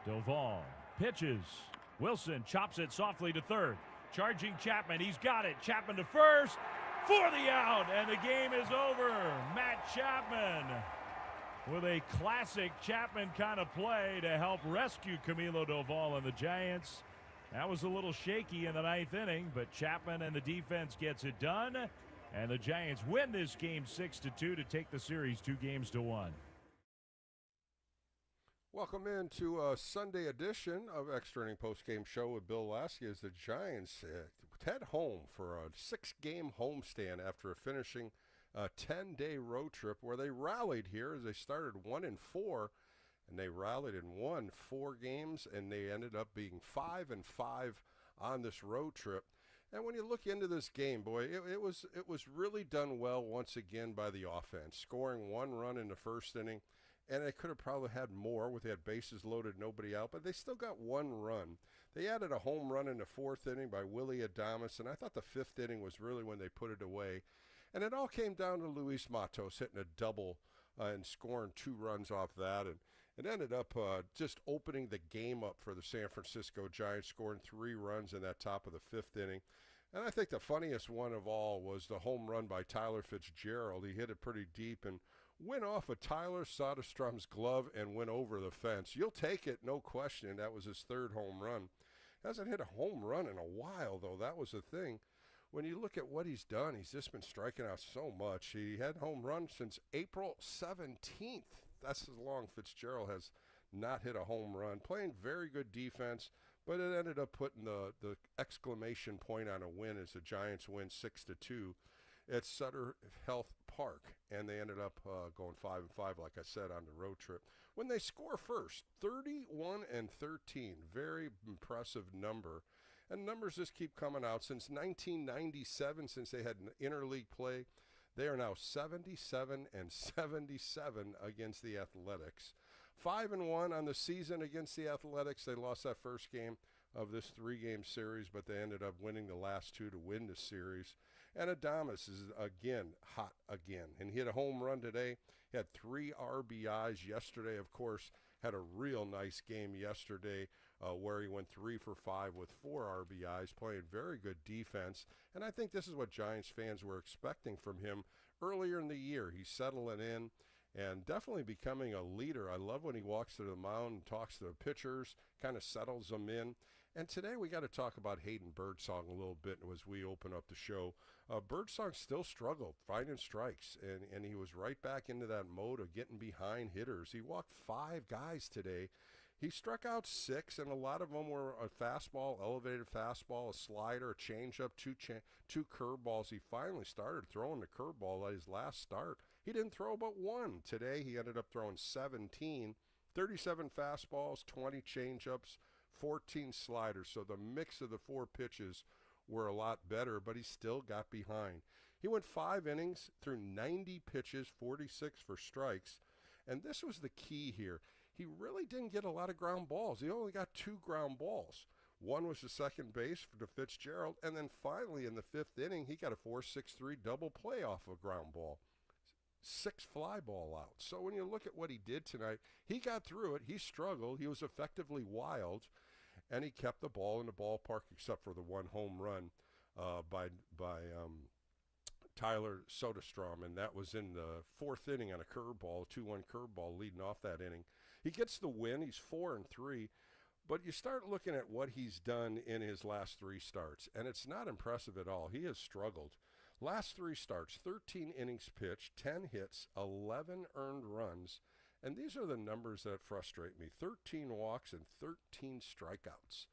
Doval pitches. Wilson chops it softly to third. Charging Chapman. He's got it. Chapman to first for the out, and the game is over. Matt Chapman with a classic Chapman kind of play to help rescue Camilo Doval and the Giants. That was a little shaky in the ninth inning, but Chapman and the defense gets it done, and the Giants win this game 6-2 to take the series 2-1. Welcome into a Sunday edition of Extra Inning Postgame Show with Bill Laskey as the Giants head home for a 6-game homestand after finishing a 10-day road trip where they rallied here as they started 1-4, and they rallied and won 4 games, and they ended up being 5-5 on this road trip. And when you look into this game, boy, it was really done well once again by the offense, scoring 1 run in the first inning. And they could have probably had more with they had bases loaded, nobody out, but they still got 1 run. They added a home run in the 4th inning by Willie Adames, and I thought the 5th inning was really when they put it away. And it all came down to Luis Matos hitting a double and scoring 2 runs off that. And it ended up just opening the game up for the San Francisco Giants, scoring 3 runs in that top of the 5th inning. And I think the funniest one of all was the home run by Tyler Fitzgerald. He hit it pretty deep and went off of Tyler Soderstrom's glove and went over the fence. You'll take it, no question. That was his 3rd home run. Hasn't hit a home run in a while, though. That was the thing. When you look at what he's done, he's just been striking out so much. He had home run since April 17th. That's as long Fitzgerald has not hit a home run. Playing very good defense, but it ended up putting the exclamation point on a win as the Giants win 6-2 at Sutter Health Park, and they ended up going 5-5, like I said, on the road trip. When they score first, 31-13, very impressive number. And numbers just keep coming out. Since 1997, since they had interleague play, they are now 77-77 against the Athletics. 5-1 on the season against the Athletics. They lost that first game of this 3-game series, but they ended up winning the last 2 to win the series. And Adames is, again, hot again. And he hit a home run today. He had 3 RBIs yesterday, of course. Had a real nice game yesterday where he went 3 for 5 with 4 RBIs, playing very good defense. And I think this is what Giants fans were expecting from him earlier in the year. He's settling in and definitely becoming a leader. I love when he walks to the mound and talks to the pitchers, kind of settles them in. And today we got to talk about Hayden Birdsong a little bit as we open up the show. Birdsong still struggled finding strikes, and he was right back into that mode of getting behind hitters. He walked 5 guys today. He struck out 6, and a lot of them were a fastball, elevated fastball, a slider, a changeup, 2 curveballs. He finally started throwing the curveball at his last start. He didn't throw but 1. Today he ended up throwing 17, 37 fastballs, 20 changeups, 14 sliders. So the mix of the 4 pitches were a lot better, but he still got behind. He went 5 innings through 90 pitches, 46 for strikes. And this was the key here. He really didn't get a lot of ground balls. He only got 2 ground balls. One was the second base for the Fitzgerald, and then finally in the 5th inning, he got a 4-6-3 double play off a ground ball. 6 fly ball out. So when you look at what he did tonight, he got through it. He struggled. He was effectively wild, and he kept the ball in the ballpark except for the 1 home run by Tyler Soderstrom, and that was in the 4th inning on a curveball, 2-1 curveball leading off that inning. He gets the win. He's 4-3. But you start looking at what he's done in his last 3 starts, and it's not impressive at all. He has struggled. Last 3 starts, 13 innings pitched, 10 hits, 11 earned runs, and these are the numbers that frustrate me. 13 walks and 13 strikeouts.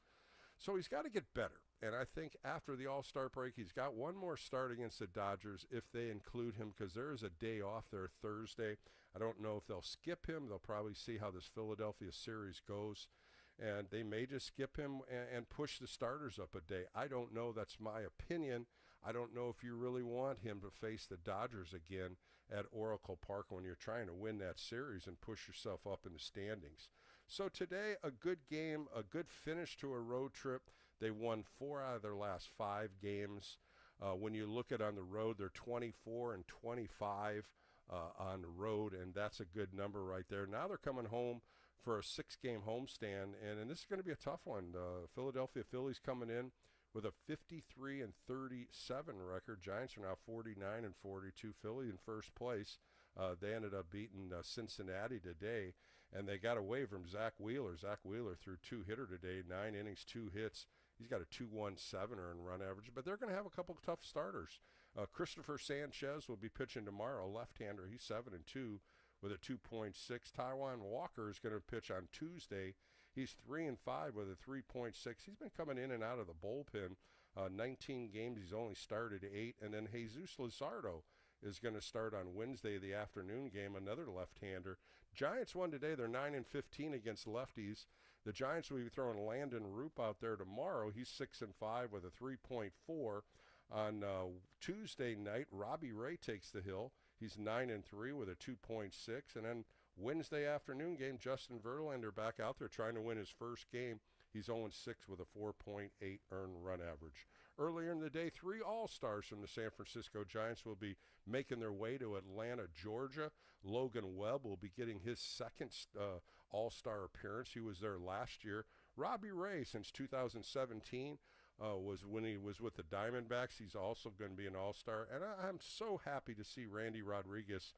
So he's got to get better. And I think after the All-Star break, he's got 1 more start against the Dodgers if they include him, because there is a day off there Thursday. I don't know if they'll skip him. They'll probably see how this Philadelphia series goes. And they may just skip him and push the starters up a day. I don't know. That's my opinion. I don't know if you really want him to face the Dodgers again at Oracle Park when you're trying to win that series and push yourself up in the standings. So today, a good game, a good finish to a road trip. They won 4 out of their last 5 games. When you look at on the road, they're 24-25 on the road, and that's a good number right there. Now they're coming home for a 6-game homestand, and this is going to be a tough one. Philadelphia Phillies coming in with a 53-37 record. Giants are now 49-42. Philly in first place. They ended up beating Cincinnati today, and they got away from Zach Wheeler. Zach Wheeler threw 2-hitter today, 9 innings, 2 hits. He's got a 2.17 earned run average, but they're going to have a couple of tough starters. Christopher Sanchez will be pitching tomorrow, left-hander. He's 7-2 with a 2.6. Taijuan Walker is going to pitch on Tuesday. He's 3-5 with a 3.6. He's been coming in and out of the bullpen. 19 games, he's only started 8. And then Jesus Luzardo is going to start on Wednesday, the afternoon game, another left-hander. Giants won today. They're 9-15 against lefties. The Giants will be throwing Landon Roop out there tomorrow. He's 6-5 with a 3.4. On Tuesday night, Robbie Ray takes the hill. He's 9-3 with a 2.6. And then Wednesday afternoon game, Justin Verlander back out there trying to win his first game. He's 0-6 with a 4.8 earned run average. Earlier in the day, 3 All-Stars from the San Francisco Giants will be making their way to Atlanta, Georgia. Logan Webb will be getting his second All-Star appearance. He was there last year. Robbie Ray, since 2017, was when he was with the Diamondbacks. He's also going to be an All-Star. And I'm so happy to see Randy Rodriguez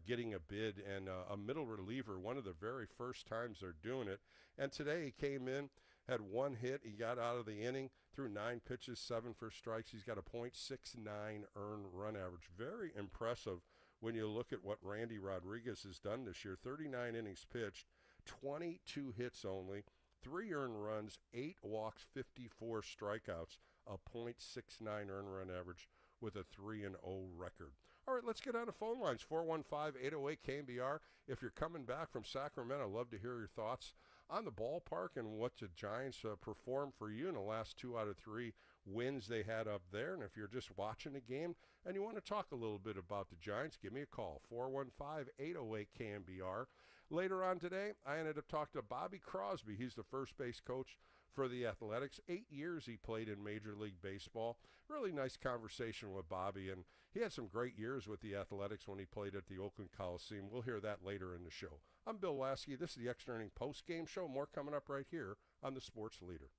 getting a bid and a middle reliever, one of the very first times they're doing it. And today he came in, had 1 hit. He got out of the inning, threw 9 pitches, 7 for strikes. He's got a .69 earned run average. Very impressive when you look at what Randy Rodriguez has done this year. 39 innings pitched, 22 hits only, 3 earned runs, 8 walks, 54 strikeouts, a .69 earned run average with a 3-0 record. All right, let's get on the phone lines, 415-808-KNBR. If you're coming back from Sacramento, I'd love to hear your thoughts on the ballpark and what the Giants performed for you in the last 2 out of 3 wins they had up there. And if you're just watching the game and you want to talk a little bit about the Giants, give me a call, 415-808-KNBR. Later on today, I ended up talking to Bobby Crosby. He's the first base coach for the Athletics. 8 years he played in Major League Baseball. Really nice conversation with Bobby, and he had some great years with the Athletics when he played at the Oakland Coliseum. We'll hear that later in the show. I'm Bill Laskey. This is the Extra Inning Post-Game Show. More coming up right here on the Sports Leader.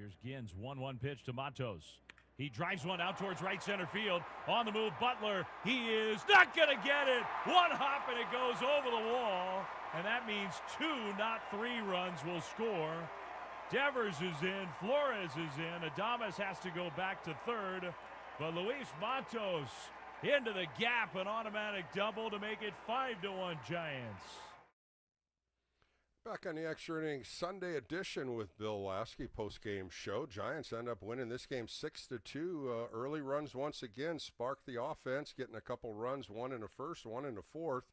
Here's Gins, 1-1 pitch to Matos. He drives one out towards right center field. On the move, Butler. He is not going to get it. One hop and it goes over the wall. And that means 2, not 3 runs will score. Devers is in. Flores is in. Adames has to go back to third. But Luis Matos into the gap, an automatic double to make it 5-1 Giants. Back on the Extra Innings Sunday edition with Bill Laskey, post-game show. Giants end up winning this game 6-2. Early runs once again sparked the offense, getting a couple runs, one in the first, one in the fourth.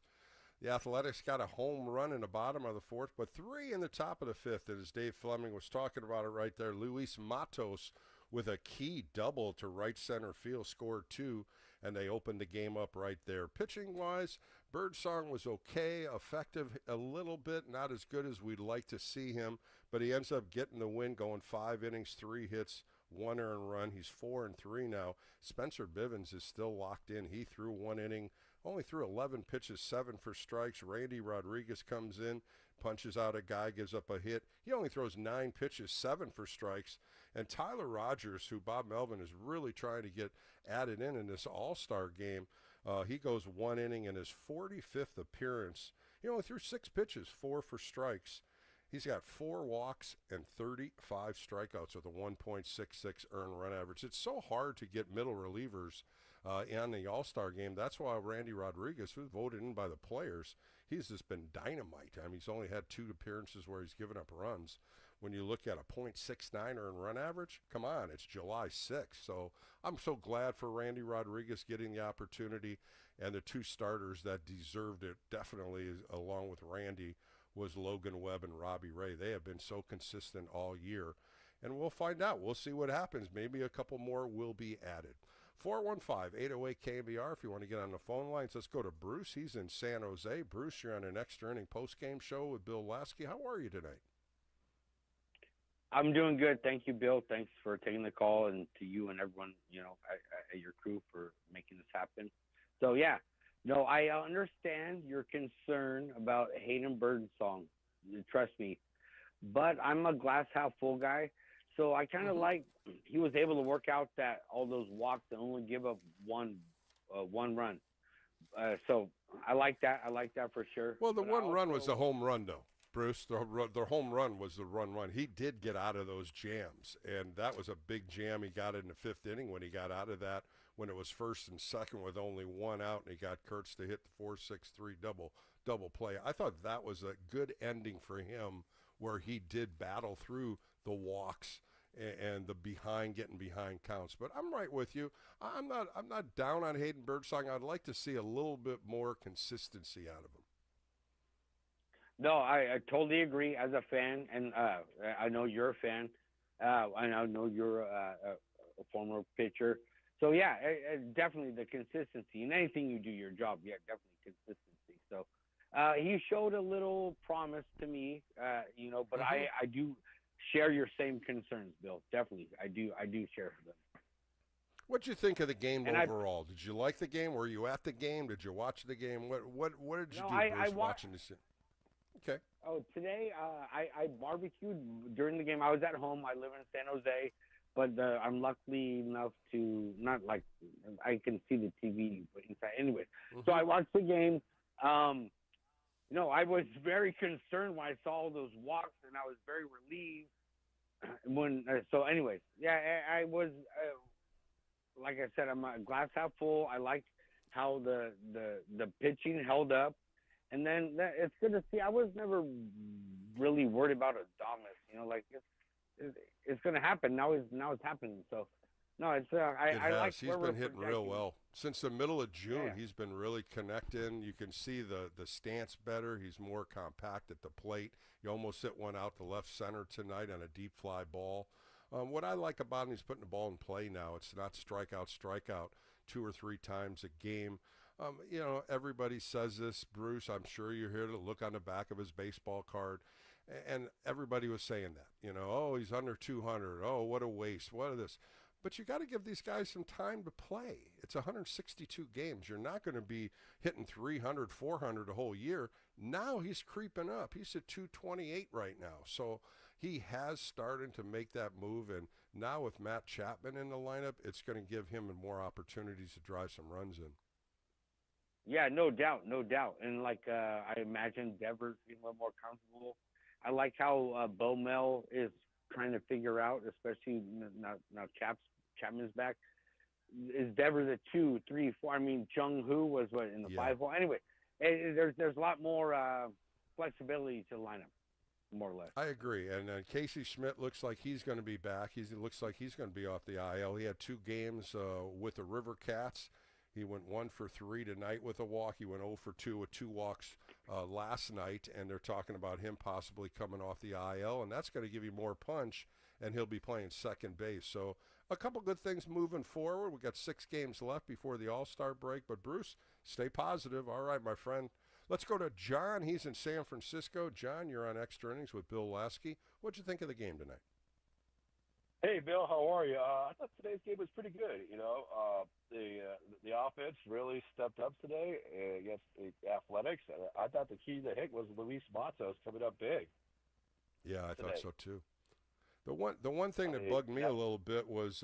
The Athletics got a home run in the bottom of the fourth, but 3 in the top of the fifth. And as Dave Fleming was talking about it right there, Luis Matos with a key double to right center field scored 2, and they opened the game up right there. Pitching-wise, Birdsong was okay, effective a little bit, not as good as we'd like to see him, but he ends up getting the win, going 5 innings, 3 hits, 1 earned run. He's 4-3 now. Spencer Bivens is still locked in. He threw 1 inning, only threw 11 pitches, 7 for strikes. Randy Rodriguez comes in, punches out a guy, gives up a hit. He only throws 9 pitches, 7 for strikes. And Tyler Rogers, who Bob Melvin is really trying to get added in this all-star game, he goes 1 inning in his 45th appearance. He only threw 6 pitches, 4 for strikes. He's got 4 walks and 35 strikeouts with a 1.66 earned run average. It's so hard to get middle relievers in the all-star game. That's why Randy Rodriguez, who's voted in by the players, he's just been dynamite. I mean, he's only had 2 appearances where he's given up runs. When you look at a .69 earned run average, come on, it's July 6th. So I'm so glad for Randy Rodriguez getting the opportunity, and the 2 starters that deserved it definitely, along with Randy, was Logan Webb and Robbie Ray. They have been so consistent all year, and we'll find out. We'll see what happens. Maybe a couple more will be added. 415-808-KBR if you want to get on the phone lines. Let's go to Bruce. He's in San Jose. Bruce, you're on an Extra Inning post-game show with Bill Laskey. How are you tonight? I'm doing good. Thank you, Bill. Thanks for taking the call, and to you and everyone, at your crew for making this happen. So, yeah. No, I understand your concern about Hayden Birdsong. Trust me. But I'm a glass half full guy. So I kind of like he was able to work out that all those walks and only give up one run. So I like that. I like that for sure. Well, the one run was a home run, though. Bruce, the home run was the run. He did get out of those jams, and that was a big jam. He got it in the 5th inning when he got out of that, when it was 1st and 2nd with only 1 out, and he got Kurtz to hit the 4-6-3 double play. I thought that was a good ending for him, where he did battle through the walks and the getting behind counts. But I'm right with you. I'm not down on Hayden Birdsong. I'd like to see a little bit more consistency out of him. No, I totally agree as a fan, and I know you're a fan, and I know you're a former pitcher. So, yeah, definitely the consistency. In anything you do your job, yeah, definitely consistency. So he showed a little promise to me, but I do share your same concerns, Bill. Definitely, I do share them. What'd you think of the game overall? Did you like the game? Were you at the game? Did you watch the game? What did you do, Bruce, watching this? Okay. Oh, today I barbecued during the game. I was at home. I live in San Jose, but I'm lucky enough to not like I can see the TV inside. Anyway, so I watched the game. I was very concerned when I saw all those walks, and I was very relieved when. So, anyways, yeah, I was. Like I said, I'm a glass half full. I liked how the pitching held up. And then it's good to see. I was never really worried about Adames. It's going to happen. Now it's happening. So, no, it's I like. He's been hitting real well since the middle of June. Yeah. He's been really connecting. You can see the stance better. He's more compact at the plate. He almost hit one out to left center tonight on a deep fly ball. What I like about him, he's putting the ball in play now. It's not strikeout 2 or 3 times a game. Everybody says this, Bruce. I'm sure you're here to look on the back of his baseball card. And everybody was saying that, oh, he's under 200. Oh, what a waste. What is this? But you got to give these guys some time to play. It's 162 games. You're not going to be hitting 300, 400 a whole year. Now he's creeping up. He's at 228 right now. So he has started to make that move, and now with Matt Chapman in the lineup, it's going to give him more opportunities to drive some runs in. Yeah, no doubt, no doubt. And like I imagine Devers being a little more comfortable. I like how Bowmel is trying to figure out, especially now Chapman's back. Is Devers a 2, 3, 4? I mean, Jung Hoo was what in the 5 hole. Anyway, there's a lot more flexibility to the lineup, more or less. I agree. And Casey Schmidt looks like he's going to be back. He looks like he's going to be off the IL. He had 2 games with the River Cats. He went 1 for 3 tonight with a walk. He went 0 for 2 with 2 walks last night, and they're talking about him possibly coming off the IL, and that's going to give you more punch, and he'll be playing second base. So a couple good things moving forward. We've got 6 games left before the All-Star break, but Bruce, stay positive. All right, my friend. Let's go to John. He's in San Francisco. John, you're on Extra Innings with Bill Laskey. What'd you think of the game tonight? Hey, Bill, how are you? I thought today's game was pretty good. The offense really stepped up today against the Athletics. I thought the key to the hit was Luis Matos coming up big. Yeah, I thought so too. The one thing that bugged me a little bit was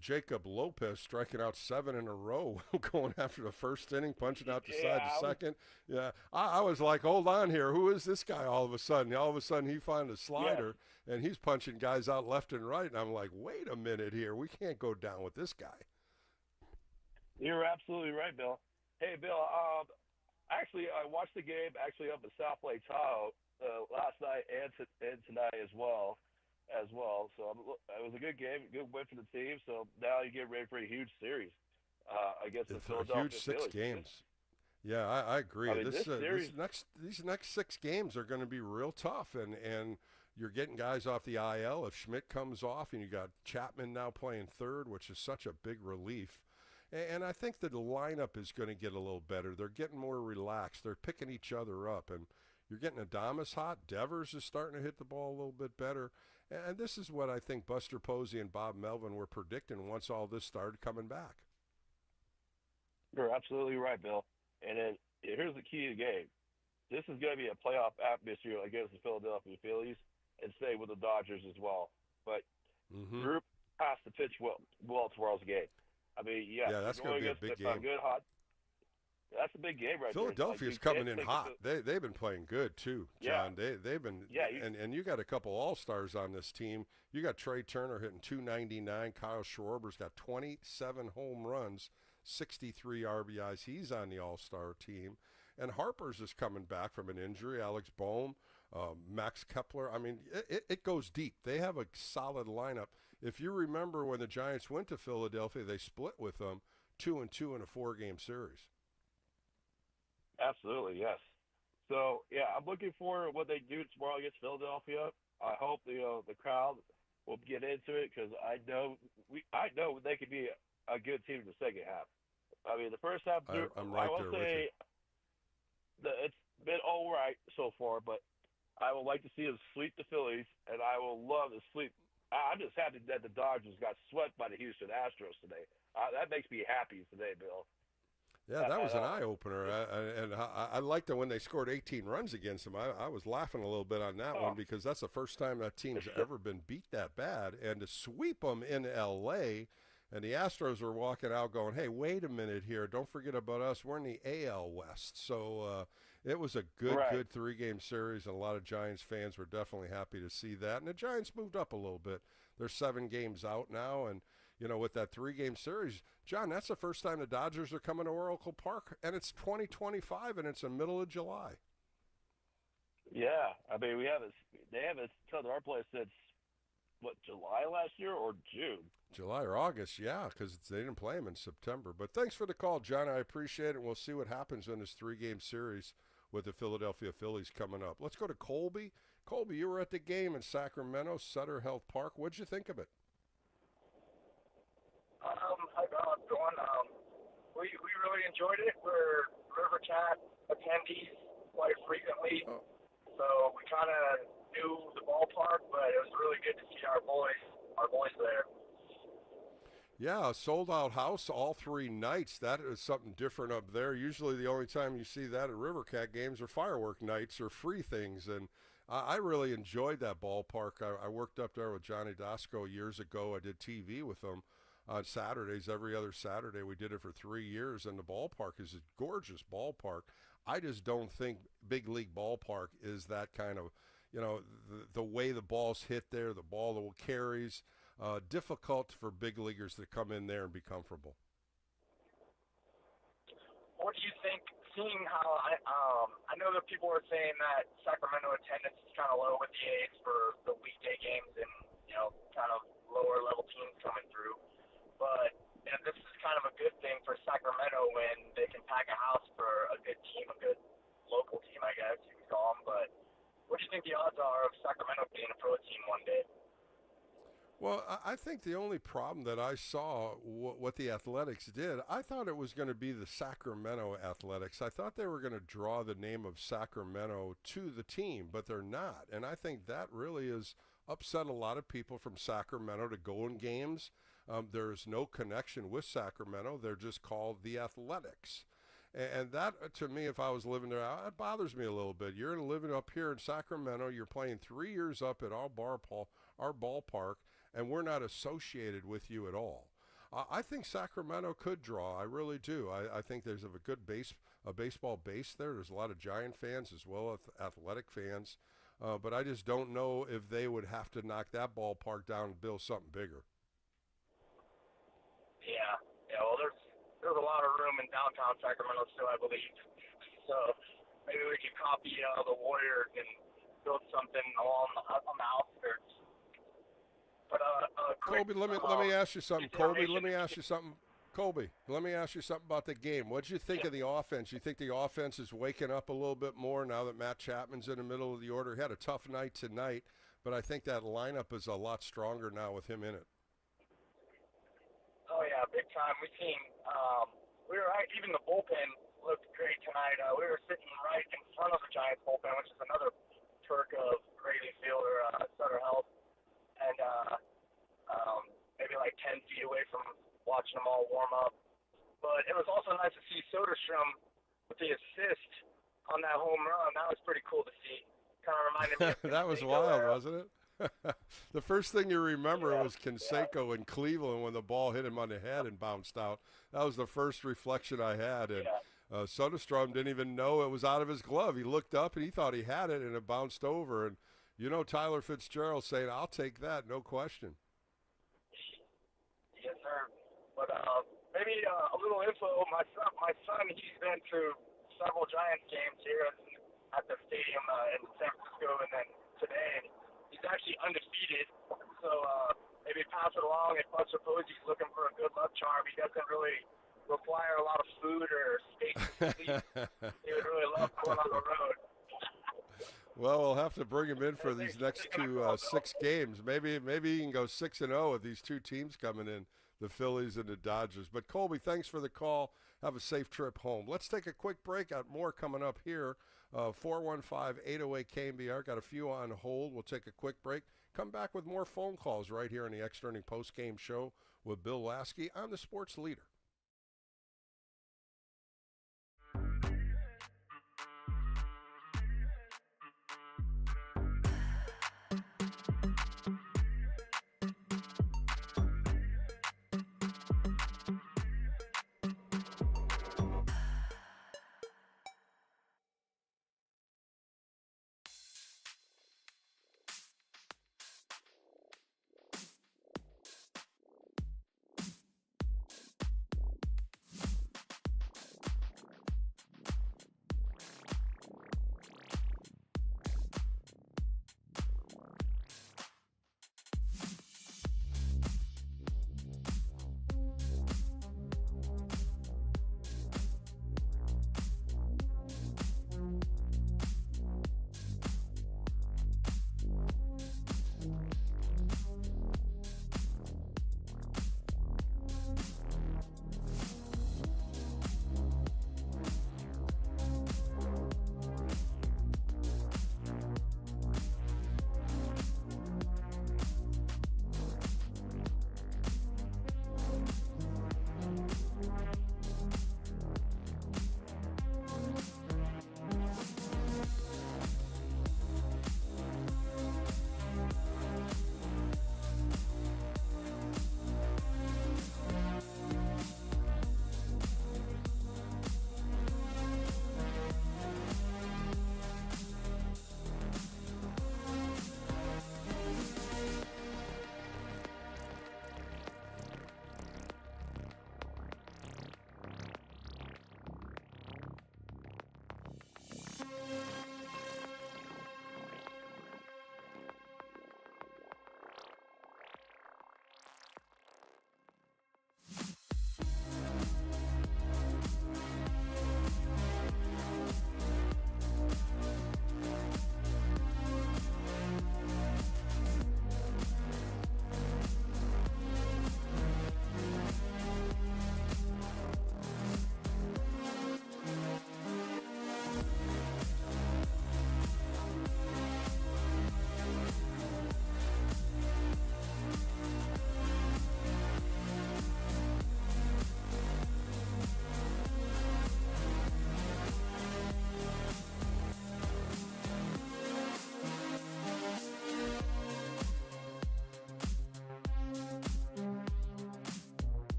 Jacob Lopez striking out 7 in a row, going after the first inning, punching out the side to second. Yeah, I was like, hold on here. Who is this guy all of a sudden? All of a sudden he found a slider, and he's punching guys out left and right. And I'm like, wait a minute here. We can't go down with this guy. You're absolutely right, Bill. Hey, Bill, actually, I watched the game up at South Lake Tahoe last night and tonight as well. So it was a good game, good win for the team. So now you get ready for a huge series against the Philadelphia huge 6 Phillies. games. Yeah, I agree. I mean, These next 6 games are going to be real tough, and you're getting guys off the IL. If Schmidt comes off, and you got Chapman now playing third, which is such a big relief. And I think that the lineup is going to get a little better. They're getting more relaxed. They're picking each other up, and you're getting Adames hot. Devers is starting to hit the ball a little bit better. And this is what I think Buster Posey and Bob Melvin were predicting once all this started coming back. You're absolutely right, Bill. And then here's the key to the game. This is going to be a playoff atmosphere against the Philadelphia Phillies and stay with the Dodgers as well. But Group has to pitch well tomorrow's game. I mean, that's going to be a big game. That's a big game right Philadelphia's there. coming in hot. They've been playing good too, John. They've been and you got a couple all-stars on this team. You got Trey Turner hitting .299. Kyle Schwarber's got 27 home runs, 63 RBIs. He's on the all-star team. And Harper's is coming back from an injury. Alex Bohm, Max Kepler. I mean, it goes deep. They have a solid lineup. If you remember when the Giants went to Philadelphia, they split with them 2-2 in a 4-game series. Absolutely, yes. So, I'm looking for what they do tomorrow against Philadelphia. I hope the crowd will get into it because I know they could be a good team in the second half. I mean, the first half, I'm right there with you. It's been all right so far, but I would like to see them sweep the Phillies, and I will love to sweep. I'm just happy that the Dodgers got swept by the Houston Astros today. That makes me happy today, Bill. Yeah, that was an eye-opener, and I liked it when they scored 18 runs against them. I was laughing a little bit on that one because that's the first time that team's ever been beat that bad. And to sweep them in L.A., and the Astros were walking out going, hey, wait a minute here. Don't forget about us. We're in the AL West. So it was a good 3-game series, and a lot of Giants fans were definitely happy to see that. And the Giants moved up a little bit. They're 7 games out now, and with that 3-game series, John, that's the first time the Dodgers are coming to Oracle Park, and it's 2025, and it's the middle of July. Yeah, I mean, they haven't come to our place since, July last year or June? July or August, yeah, because they didn't play him in September. But thanks for the call, John. I appreciate it, and we'll see what happens in this 3-game series with the Philadelphia Phillies coming up. Let's go to Colby. Colby, you were at the game in Sacramento, Sutter Health Park. What'd you think of it? Hi, Bill. How's it going? We really enjoyed it. We're River Cat attendees quite frequently, so we kind of knew the ballpark, but it was really good to see our boys there. Yeah, a sold-out house all 3 nights. That is something different up there. Usually the only time you see that at River Cat games are firework nights or free things, and I really enjoyed that ballpark. I worked up there with Johnny Dasco years ago. I did TV with him on Saturdays. Every other Saturday, we did it for 3 years, and the ballpark is a gorgeous ballpark. I just don't think big league ballpark is that kind of, the way the ball's hit there, the ball that carries, difficult for big leaguers to come in there and be comfortable. What do you think, seeing how I know that people were saying that Sacramento attendance is kind of low with the A's for the weekday games and, kind of lower level teams coming through. But this is kind of a good thing for Sacramento when they can pack a house for a good team, a good local team, I guess you could call them. But what do you think the odds are of Sacramento being a pro team one day? Well, I think the only problem that I saw, what the Athletics did, I thought it was going to be the Sacramento Athletics. I thought they were going to draw the name of Sacramento to the team, but they're not. And I think that really has upset a lot of people from Sacramento to go in games. There's no connection with Sacramento. They're just called the Athletics. And that, to me, if I was living there, it bothers me a little bit. You're living up here in Sacramento. You're playing 3 years up at our ballpark, and we're not associated with you at all. I think Sacramento could draw. I really do. I think there's a good baseball base there. There's a lot of Giant fans as well as athletic fans. But I just don't know if they would have to knock that ballpark down and build something bigger. Yeah. Well, there's a lot of room in downtown Sacramento still, I believe. So maybe we could copy the Warriors and build something on the outskirts. But Colby, let me ask you something. Colby, let me ask you something. Colby, let me ask you something about the game. What did you think of the offense? You think the offense is waking up a little bit more now that Matt Chapman's in the middle of the order? He had a tough night tonight, but I think that lineup is a lot stronger now with him in it. Oh, yeah, big time. We've seen even the bullpen looked great tonight. We were sitting right in front of the Giants bullpen, which is another perk of Wrigley Field or Sutter Health. And maybe like 10 feet away from watching them all warm up. But it was also nice to see Soderstrom with the assist on that home run. That was pretty cool to see. Kind of reminded me of that was wild, wasn't it? The first thing you remember was Canseco in Cleveland when the ball hit him on the head and bounced out. That was the first reflection I had. And Soderstrom didn't even know it was out of his glove. He looked up and he thought he had it, and it bounced over. And Tyler Fitzgerald saying, "I'll take that, no question." Yes, sir. But maybe a little info. My son, he's been to several Giants games here at the stadium in San Francisco, and then today. He's actually undefeated. So maybe pass it along if Buster Posey's looking for a good luck charm. He doesn't really require a lot of food or space to sleep. He would really love going on the road. Well, we'll have to bring him in for these next 6 games. Maybe he can go 6-0 with these 2 teams coming in, the Phillies and the Dodgers. But Colby, thanks for the call. Have a safe trip home. Let's take a quick break. Got more coming up here. 415-808-KMBR. Got a few on hold. We'll take a quick break. Come back with more phone calls right here on the Extra Inning Postgame Show with Bill Laskey. I'm the Sports Leader.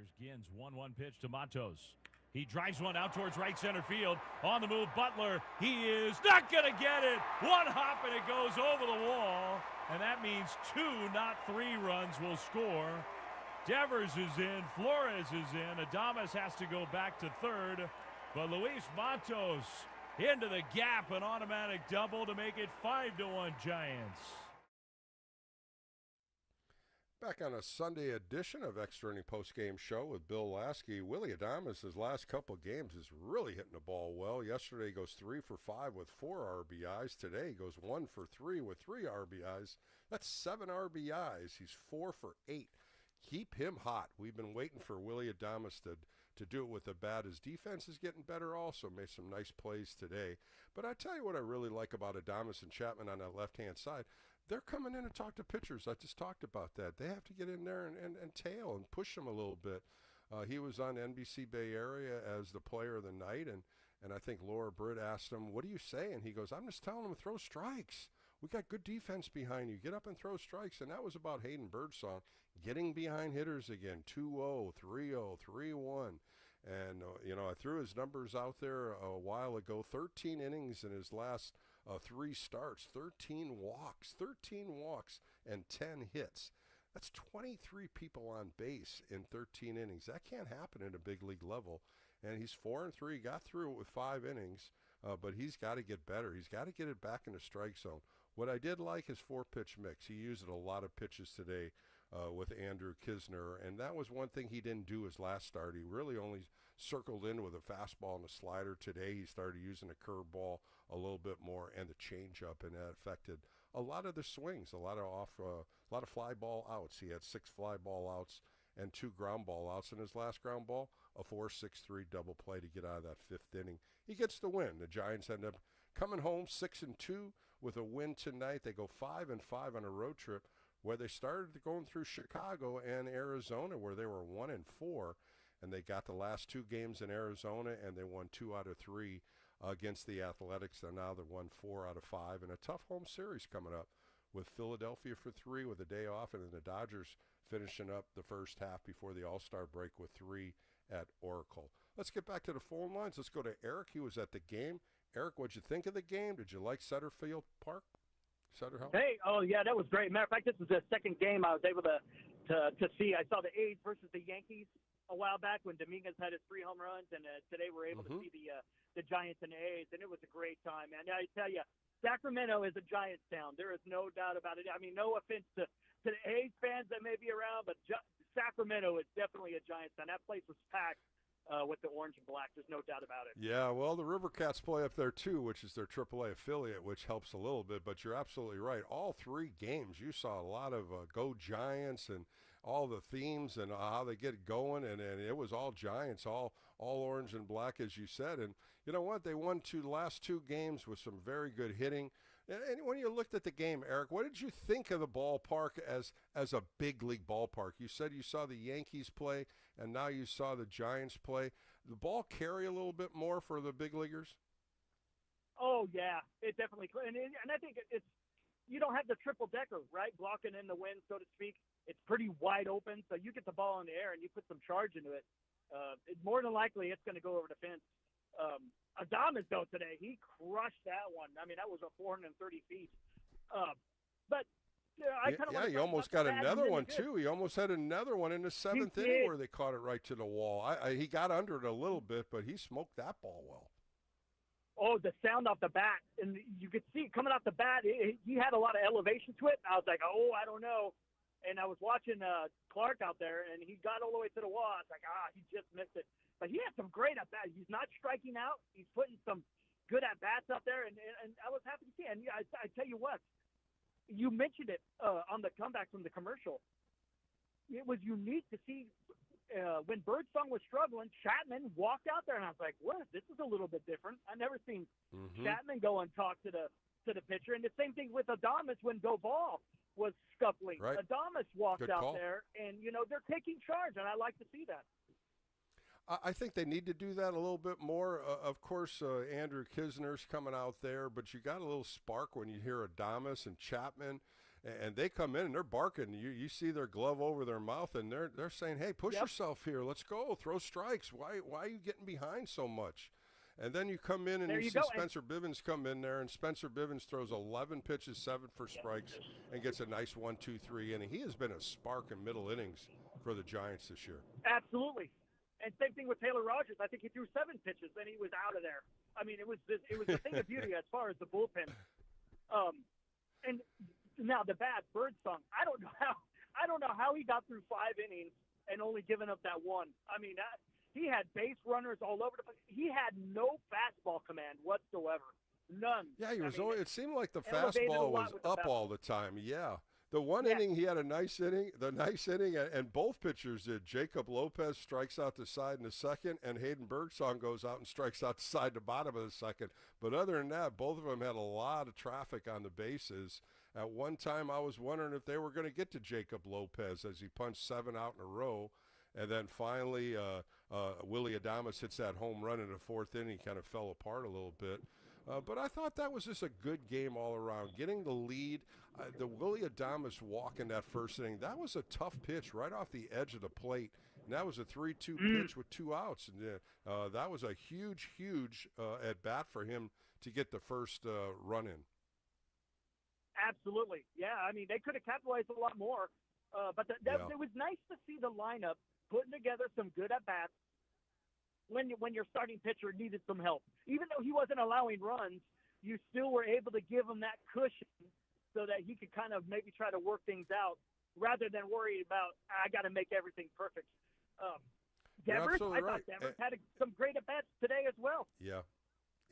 Here's Gins, 1-1 pitch to Matos. He drives one out towards right center field. On the move, Butler. He is not going to get it. One hop and it goes over the wall. And that means 2, not 3 runs will score. Devers is in. Flores is in. Adames has to go back to third. But Luis Matos into the gap. An automatic double to make it 5-1 Giants. Back on a Sunday edition of Extra Inning Postgame Show with Bill Laskey. Willy Adames, his last couple of games, is really hitting the ball well. Yesterday he goes 3 for 5 with 4 RBIs. Today he goes 1 for 3 with 3 RBIs. That's 7 RBIs. He's 4 for 8. Keep him hot. We've been waiting for Willy Adames to do it with the bat. His defense is getting better also. Made some nice plays today. But I tell you what I really like about Adames and Chapman on that left-hand side. They're coming in and talk to pitchers. I just talked about that. They have to get in there and tail and push them a little bit. He was on NBC Bay Area as the player of the night, and I think Laura Britt asked him, what do you say? And he goes, I'm just telling them to throw strikes. We got good defense behind you. Get up and throw strikes. And that was about Hayden Birdsong getting behind hitters again, 2-0, 3-0, 3-1. And, I threw his numbers out there a while ago, 13 innings in his last 3 starts, 13 walks, and 10 hits. That's 23 people on base in 13 innings. That can't happen at a big league level. And he's 4-3, got through it with 5 innings, but he's got to get better. He's got to get it back in the strike zone. What I did like is 4-pitch mix. He used a lot of pitches today with Andrew Kisner, and that was one thing he didn't do his last start. He really only circled in with a fastball and a slider. Today he started using a curveball a little bit more and the changeup, and that affected a lot of the swings, a lot of fly ball outs. He had 6 fly ball outs and 2 ground ball outs in his last ground ball, a 4-6-3 double play to get out of that 5th inning. He gets the win. The Giants end up coming home 6-2 with a win tonight. They go 5-5 on a road trip where they started going through Chicago and Arizona, where they were 1-4, and they got the last 2 games in Arizona, and they won 2 out of 3 against the Athletics. And now they've won 4 out of 5, and a tough home series coming up with Philadelphia for 3 with a day off, and then the Dodgers finishing up the first half before the All-Star break with 3 at Oracle. Let's get back to the phone lines. Let's go to Eric. He was at the game. Eric, what'd you think of the game? Did you like Sutterfield Park? Hey, oh yeah, that was great. Matter of fact, this was the second game I was able to see. I saw the A's versus the Yankees a while back when Dominguez had his 3 home runs, and today we're able to see the Giants and A's, and it was a great time, man. I tell you, Sacramento is a Giants town. There is no doubt about it. I mean, no offense to the A's fans that may be around, but Sacramento is definitely a Giants town. That place was packed with the orange and black. There's no doubt about it. Yeah, well, the River Cats play up there too, which is their AAA affiliate, which helps a little bit. But you're absolutely right. All 3 games, you saw a lot of Go Giants and all the themes and how they get going, and it was all Giants, all orange and black, as you said. And you know what? They won the last 2 games with some very good hitting. And when you looked at the game, Eric, what did you think of the ballpark as a big league ballpark? You said you saw the Yankees play, and now you saw the Giants play. The ball carry a little bit more for the big leaguers? Oh, yeah, it definitely could. And I think it's you don't have the triple-decker, right, blocking in the wind, so to speak. It's pretty wide open, so you get the ball in the air and you put some charge into it. More than likely it's going to go over the fence. Adames, though, today, he crushed that one. I mean, that was a 430 feet. But I kind of he almost got another one, too. He almost had another one in the 7th inning where they caught it right to the wall. He got under it a little bit, but he smoked that ball well. Oh, the sound off the bat. And you could see coming off the bat, he had a lot of elevation to it. I was like, I don't know. And I was watching Clark out there, and he got all the way to the wall. I was like, he just missed it. But he had some great at-bats. He's not striking out. He's putting some good at-bats out there, and I was happy to see it. And I tell you what, you mentioned it on the comeback from the commercial. It was unique to see when Birdsong was struggling, Chapman walked out there, and I was like, what? This is a little bit different. I never seen Chapman go and talk to the pitcher. And the same thing with Adames when Doval was scuffling. Right. Adames walked Good out call. there, and, they're taking charge, and I like to see that. I think they need to do that a little bit more. Of course, Andrew Kisner's coming out there, but you got a little spark when you hear Adames and Chapman. and they come in and they're barking. You see their glove over their mouth, and they're saying, "Hey, push yourself here. Let's go. Throw strikes. Why are you getting behind so much?" And then you come in and you see Spencer Bivens come in there, and Spencer Bivens throws 11 pitches, 7 for strikes, and gets a nice 1-2-3 inning. He has been a spark in middle innings for the Giants this year. Absolutely. And same thing with Taylor Rogers. I think he threw 7 pitches, and he was out of there. I mean, it was a thing of beauty as far as the bullpen. And now the bat, Birdsong. I don't know how he got through 5 innings and only given up that one. I mean, he had base runners all over the place. He had no fastball command whatsoever. None. Yeah, it seemed like the fastball was up all the time. Yeah. The one inning, he had a nice inning. The nice inning, and both pitchers did. Jacob Lopez strikes out the side in the second, and Hayden Birdsong goes out and strikes out the side to bottom of the second. But other than that, both of them had a lot of traffic on the bases. At one time, I was wondering if they were going to get to Jacob Lopez as he punched 7 out in a row. And then finally, Willie Adames hits that home run in the 4th inning. Kind of fell apart a little bit. But I thought that was just a good game all around. Getting the lead, the Willie Adames walk in that first inning, that was a tough pitch right off the edge of the plate. And that was a 3-2 pitch with 2 outs. And that was a huge, huge at-bat for him to get the first run in. Absolutely. Yeah, I mean, they could have capitalized a lot more. But it was nice to see the lineup putting together some good at-bats when your starting pitcher needed some help. Even though he wasn't allowing runs, you still were able to give him that cushion so that he could kind of maybe try to work things out rather than worry about, I got to make everything perfect. Devers, I thought Devers had some great at-bats today as well. Yeah.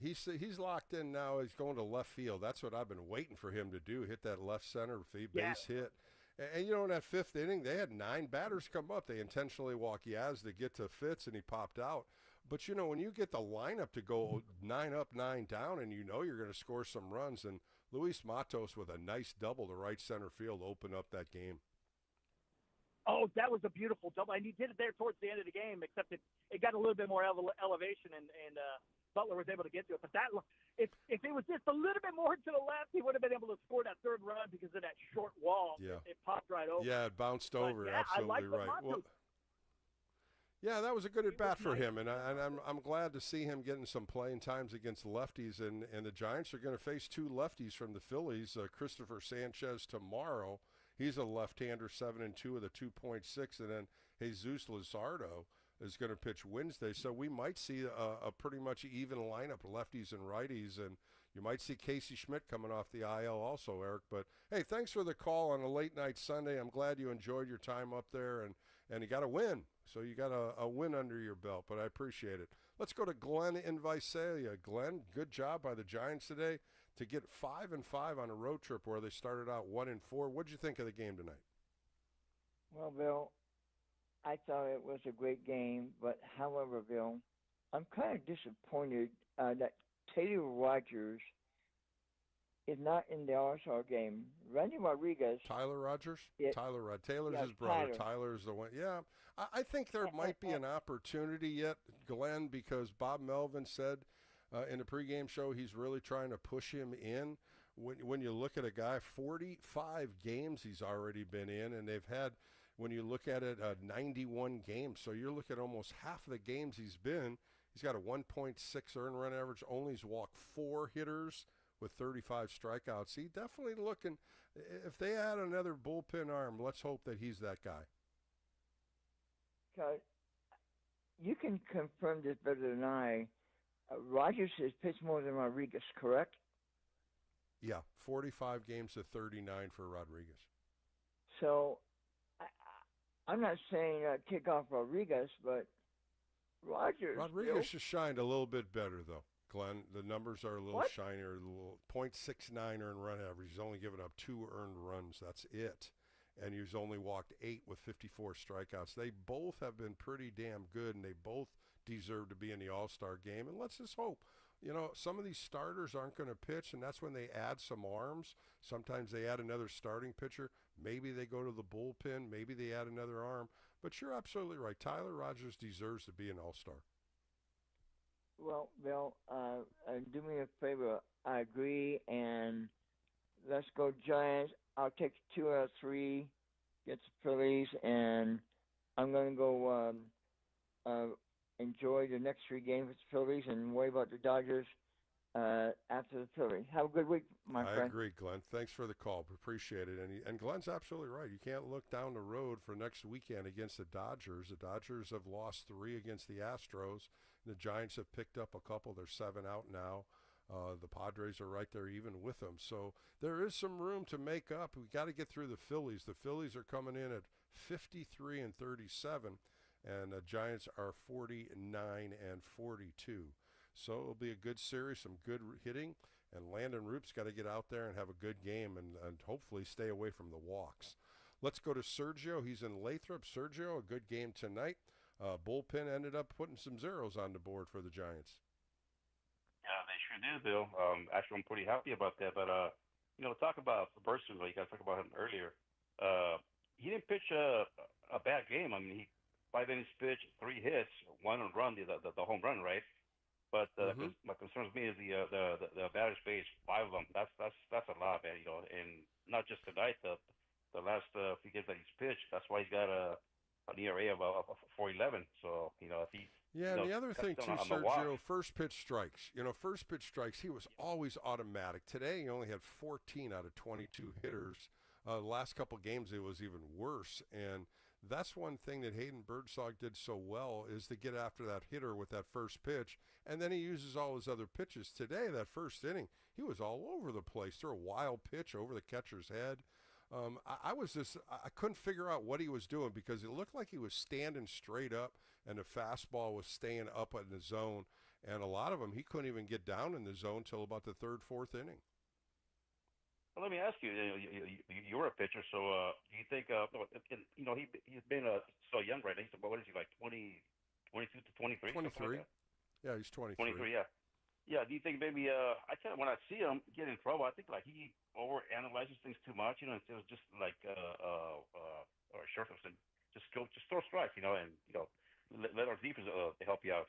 He's locked in now. He's going to left field. That's what I've been waiting for him to do, hit that left center base hit. And, in that 5th inning, they had 9 batters come up. They intentionally walked Yaz to get to Fitz, and he popped out. But, when you get the lineup to go 9 up, 9 down, and you're going to score some runs, and Luis Matos with a nice double to right center field opened up that game. Oh, that was a beautiful double. And he did it there towards the end of the game, except it got a little bit more elevation, and Butler was able to get to it. But if it was just a little bit more to the left, he would have been able to score that 3rd run because of that short wall. Yeah. It popped right over. Yeah, it bounced over. Absolutely right. Well, yeah, that was a good at-bat for him, and I'm glad to see him getting some playing times against lefties, and the Giants are going to face 2 lefties from the Phillies, Christopher Sanchez tomorrow. He's a left-hander, 7-2 with a 2.6, and then Jesus Luzardo is going to pitch Wednesday. So we might see a pretty much even lineup, lefties and righties, and you might see Casey Schmidt coming off the IL also, Eric. But, hey, thanks for the call on a late-night Sunday. I'm glad you enjoyed your time up there, and you got a win. So you got a win under your belt, but I appreciate it. Let's go to Glenn in Visalia. Glenn, good job by the Giants today to get 5-5 on a road trip where they started out 1-4. What did you think of the game tonight? Well, Bill, I thought it was a great game, but however, Bill, I'm kind of disappointed that Taylor Rogers is not in the All-Star game. Randy Rodriguez. Tyler Rogers? Taylor's his brother. Tyler's the one. Yeah, I think there might be an opportunity yet, Glenn, because Bob Melvin said in the pregame show he's really trying to push him in. When you look at a guy, 45 games he's already been in, and they've had, when you look at it, 91 games. So you're looking at almost half of the games he's been. He's got a 1.6 earned run average, only he's walked 4 hitters with 35 strikeouts. He definitely looking, if they add another bullpen arm, let's hope that he's that guy. You can confirm this better than I. Rogers has pitched more than Rodriguez, correct? Yeah, 45 games to 39 for Rodriguez. So I'm not saying kick off Rodriguez, but Rodriguez just shined a little bit better, though. Glenn, the numbers are a little shinier, a little 0.69 earned run average. He's only given up 2 earned runs. That's it. And he's only walked 8 with 54 strikeouts. They both have been pretty damn good, and they both deserve to be in the All-Star game. And let's just hope. Some of these starters aren't going to pitch, and that's when they add some arms. Sometimes they add another starting pitcher. Maybe they go to the bullpen. Maybe they add another arm. But you're absolutely right. Tyler Rogers deserves to be an All-Star. Well, Bill, do me a favor. I agree, and let's go Giants. I'll take 2 out of 3 against the Phillies, and I'm going to go enjoy the next 3 games with the Phillies and worry about the Dodgers after the Phillies. Have a good week, my friend. I agree, Glenn. Thanks for the call. Appreciate it. And Glenn's absolutely right. You can't look down the road for next weekend against the Dodgers. The Dodgers have lost 3 against the Astros. The Giants have picked up a couple. They're 7 out now. The Padres are right there even with them. So there is some room to make up. We got to get through the Phillies. The Phillies are coming in at 53 and 37, and the Giants are 49 and 42. So it'll be a good series, some good hitting, and Landon Roop's got to get out there and have a good game and hopefully stay away from the walks. Let's go to Sergio. He's in Lathrop. Sergio, a good game tonight. Bullpen ended up putting some zeros on the board for the Giants. Yeah, they sure did, Bill. Actually, I'm pretty happy about that. But, talk about Burson, you guys talked about him earlier. He didn't pitch a bad game. I mean, 5 innings pitched, 3 hits, 1 run, the home run, right? But what concerns me is the batter's base, 5 of them. That's a lot, man. And not just tonight. The last few games that he's pitched, that's why he's got an ERA of 4.11. So if he and the other thing too, Sergio, first pitch strikes. First pitch strikes. He was always automatic. Today he only had 14 out of 22 hitters. The last couple games it was even worse, and that's one thing that Hayden Birdsong did so well is to get after that hitter with that first pitch, and then he uses all his other pitches. Today, that first inning, he was all over the place. Threw a wild pitch over the catcher's head. I couldn't figure out what he was doing because it looked like he was standing straight up and the fastball was staying up in the zone, and a lot of them he couldn't even get down in the zone till about the 3rd, 4th inning. Well, let me ask you. You're a pitcher, so do you think? He's been so young right now. He's about, what is he, like 22 to 23? 23. Like Yeah, he's 23. 23. Yeah. Yeah. Do you think maybe? When I see him get in trouble, I think like he overanalyzes things too much. Instead of just like or shortstops and just throw strikes. And let our defense help you out.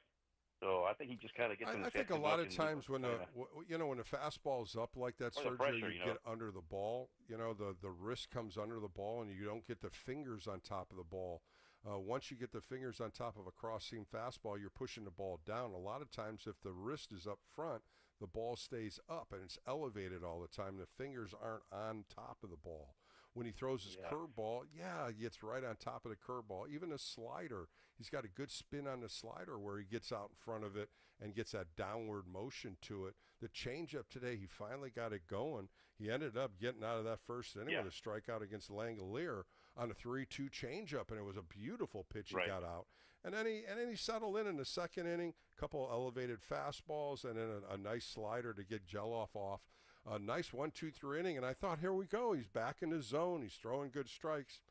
So I think he just kind of gets in the I think a lot of times when when the fastball's up like that, Sergio, pressure, you get under the ball. The wrist comes under the ball, and you don't get the fingers on top of the ball. Once you get the fingers on top of a cross-seam fastball, you're pushing the ball down. A lot of times, if the wrist is up front, the ball stays up, and it's elevated all the time. The fingers aren't on top of the ball. When he throws his curveball, he gets right on top of the curveball. Even a slider, he's got a good spin on the slider where he gets out in front of it and gets that downward motion to it. The changeup today, he finally got it going. He ended up getting out of that first inning with a strikeout against Langolier on a 3-2 changeup, and it was a beautiful pitch he got out. And then he settled in the second inning, a couple elevated fastballs, and then a nice slider to get Geloff off. A nice 1-2-3 inning, and I thought, here we go. He's back in his zone. He's throwing good strikes.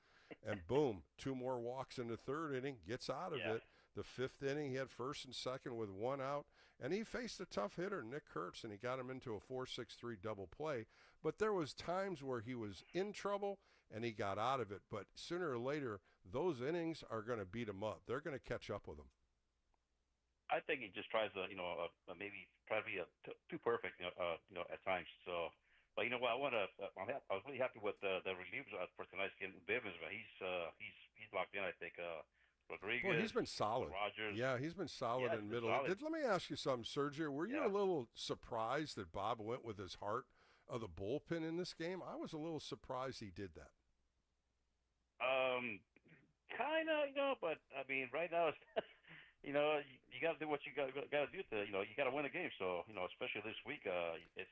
And boom, 2 more walks in the 3rd inning, gets out of it. The 5th inning, he had 1st and 2nd with 1 out, and he faced a tough hitter, Nick Kurtz, and he got him into a 4-6-3 double play. But there was times where he was in trouble, and he got out of it. But sooner or later, those innings are going to beat him up. They're going to catch up with him. I think he just tries to, maybe try to be too perfect, at times. So, but you know what? I was really happy with the relievers for tonight's game. Bivens, but he's locked in. I think Rodriguez. Well, he's been solid. Rogers. Yeah, he's been solid in middle. Let me ask you something, Sergio. Were you a little surprised that Bob went with his heart of the bullpen in this game? I was a little surprised he did that. Kind of, but I mean, right now it's. You got to do what you got to do to, you got to win a game. So, especially this week, it's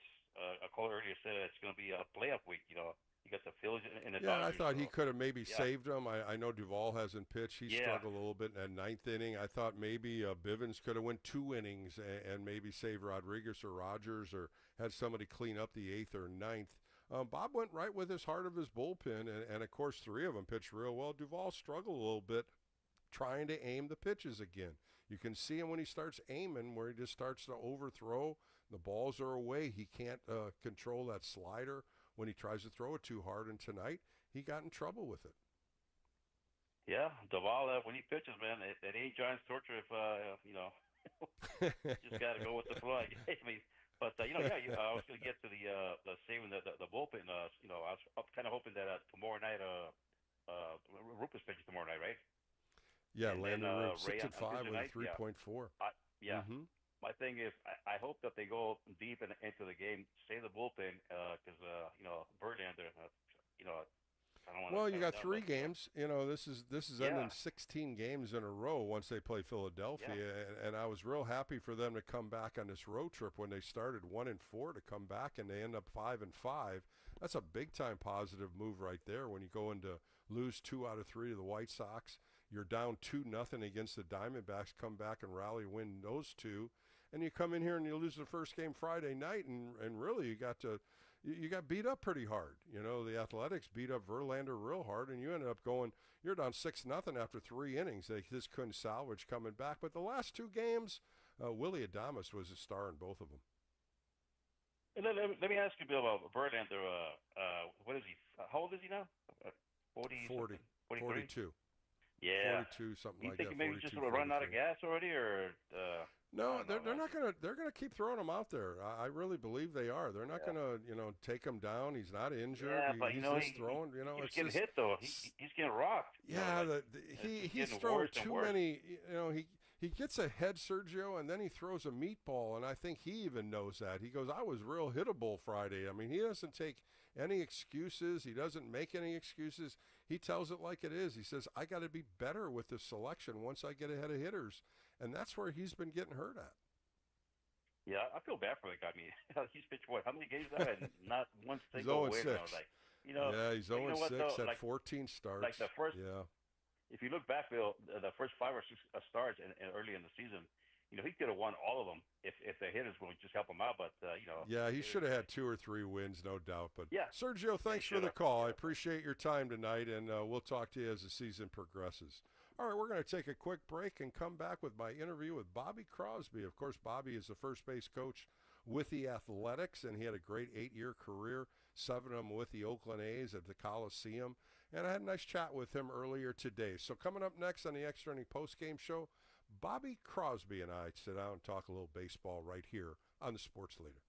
a caller earlier said it's going to be a playoff week. You got the Phillies and the Dodgers. I thought he could have maybe saved him. I know Duvall hasn't pitched. He struggled a little bit in that 9th inning. I thought maybe Bivens could have went 2 innings and maybe saved Rodriguez or Rogers or had somebody clean up the 8th or 9th. Bob went right with his heart of his bullpen, and of course 3 of them pitched real well. Duvall struggled a little bit trying to aim the pitches again. You can see him when he starts aiming where he just starts to overthrow. The balls are away. He can't control that slider when he tries to throw it too hard. And tonight, he got in trouble with it. Yeah, Duvall, when he pitches, man, it ain't Giants torture if, just got to go with the flow. I mean, But I was going to get to the saving the bullpen. I was kind of hoping that tomorrow night, Rupert's pitching tomorrow night, right? Yeah, And Landon then, Root, 6 Ray and 5 with a Tuesday night, 3.4. Yeah. Mm-hmm. My thing is, I hope that they go deep into the game, save the bullpen, because Verlander, I don't want to. Well, you got 3 games. This is ending 16 games in a row once they play Philadelphia, and I was real happy for them to come back on this road trip when they started 1-4 to come back, and they end up 5-5. That's a big time positive move right there. When you go into lose 2 out of 3 to the White Sox, you're down 2-0 against the Diamondbacks, come back and rally, win those 2, and you come in here and you lose the first game Friday night, and really you got beat up pretty hard. The Athletics beat up Verlander real hard, and you ended up you're down 6-0 after 3 innings. They just couldn't salvage coming back. But the last 2 games, Willie Adames was a star in both of them. And let me ask you, Bill, about Verlander. What is he? How old is he now? 40. 42. Yeah. 42, something Do you like think that. maybe just run out of gas already, or? No, they're not gonna. They're gonna keep throwing him out there. I really believe they are. They're not gonna, take him down. He's not injured. Yeah, but he's just throwing. He's getting hit though. He's getting rocked. Yeah, he's throwing too many. He gets ahead, Sergio, and then he throws a meatball, and I think he even knows that. He goes, I was real hittable Friday. I mean, he doesn't take any excuses. He doesn't make any excuses. He tells it like it is. He says, I got to be better with this selection once I get ahead of hitters, and that's where he's been getting hurt at. Yeah, I feel bad for the guy. I mean, he's pitched how many games now, and not one single win. Yeah, he's 0-6 at 14 starts. Like the first, yeah. If you look back, Bill, the first 5 or 6 starts early in the season, he could have won all of them if the hitters would just help him out. But yeah, he should have had 2 or 3 wins, no doubt. But yeah, Sergio, thanks for the call. I appreciate your time tonight, and we'll talk to you as the season progresses. All right, we're going to take a quick break and come back with my interview with Bobby Crosby. Of course, Bobby is the first base coach with the Athletics, and he had a great 8-year career, 7 of them with the Oakland A's at the Coliseum. And I had a nice chat with him earlier today. So coming up next on the Extra Inning Postgame Show, Bobby Crosby and I sit down and talk a little baseball right here on the Sports Leader.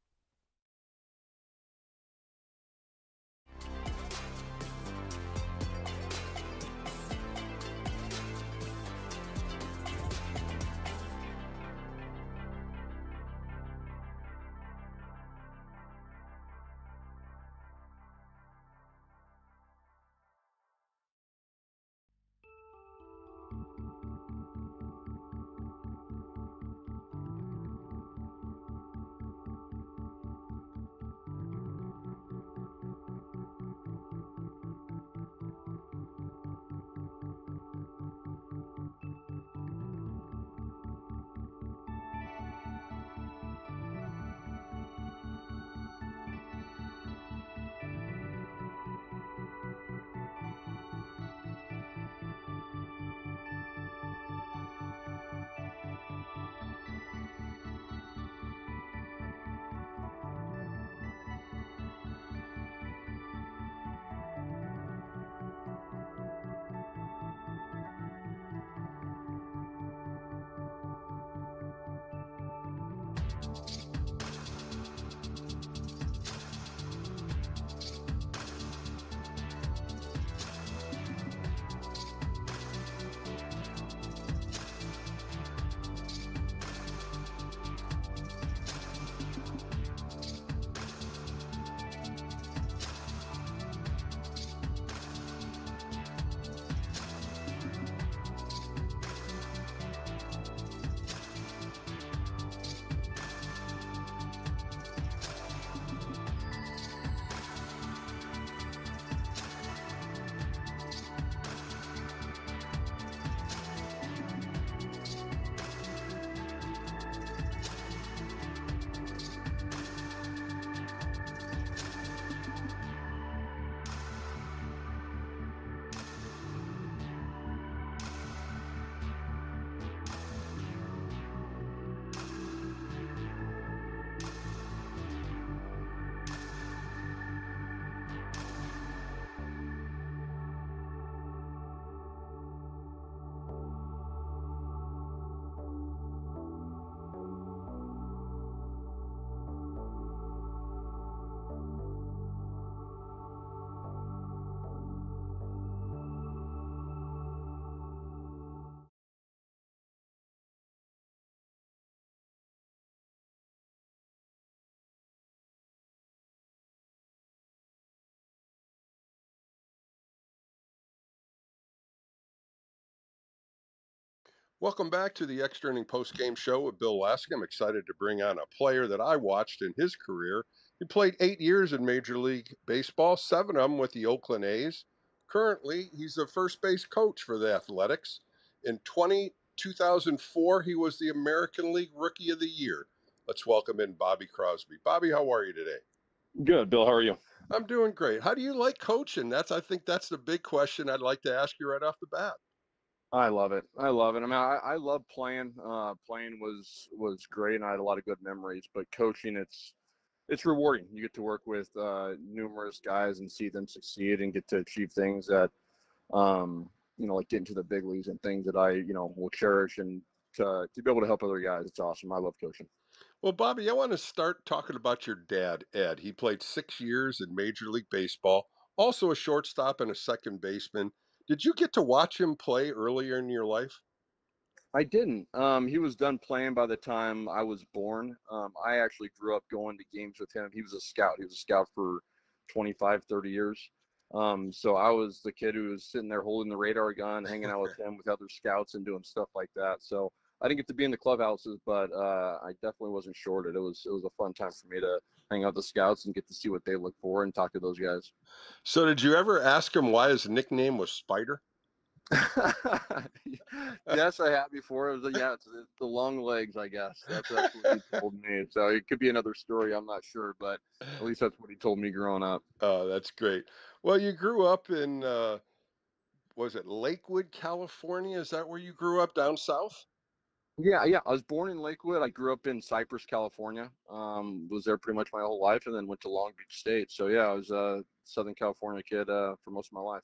Welcome back to the Extra Inning Post-Game Show with Bill Laskey. I'm excited to bring on a player that I watched in his career. He played 8 years in Major League Baseball, 7 of them with the Oakland A's. Currently, he's the first base coach for the Athletics. In 2004, he was the American League Rookie of the Year. Let's welcome in Bobby Crosby. Bobby, how are you today? Good, Bill. How are you? I'm doing great. How do you like coaching? I think that's the big question I'd like to ask you right off the bat. I love it. I love it. I mean, I love playing. Playing was great, and I had a lot of good memories. But coaching, it's rewarding. You get to work with numerous guys and see them succeed and get to achieve things that, like getting to the big leagues and things that I, will cherish and to be able to help other guys. It's awesome. I love coaching. Well, Bobby, I want to start talking about your dad, Ed. He played 6 years in Major League Baseball, also a shortstop and a second baseman. Did you get to watch him play earlier in your life? I didn't. He was done playing by the time I was born. I actually grew up going to games with him. He was a scout. He was a scout for 25, 30 years. So I was the kid who was sitting there holding the radar gun, hanging out with him with other scouts and doing stuff like that. So I didn't get to be in the clubhouses, but I definitely wasn't shorted. It was a fun time for me to hang out with the scouts and get to see what they look for and talk to those guys. So, did you ever ask him why his nickname was Spider? Yes, I have before. It was it's the long legs, I guess. That's what he told me. So it could be another story. I'm not sure, but at least that's what he told me growing up. Oh, that's great. Well, you grew up in, was it Lakewood, California? Is that where you grew up down south? Yeah, yeah. I was born in Lakewood. I grew up in Cypress, California. Was there pretty much my whole life, and then went to Long Beach State. So yeah, I was a Southern California kid for most of my life.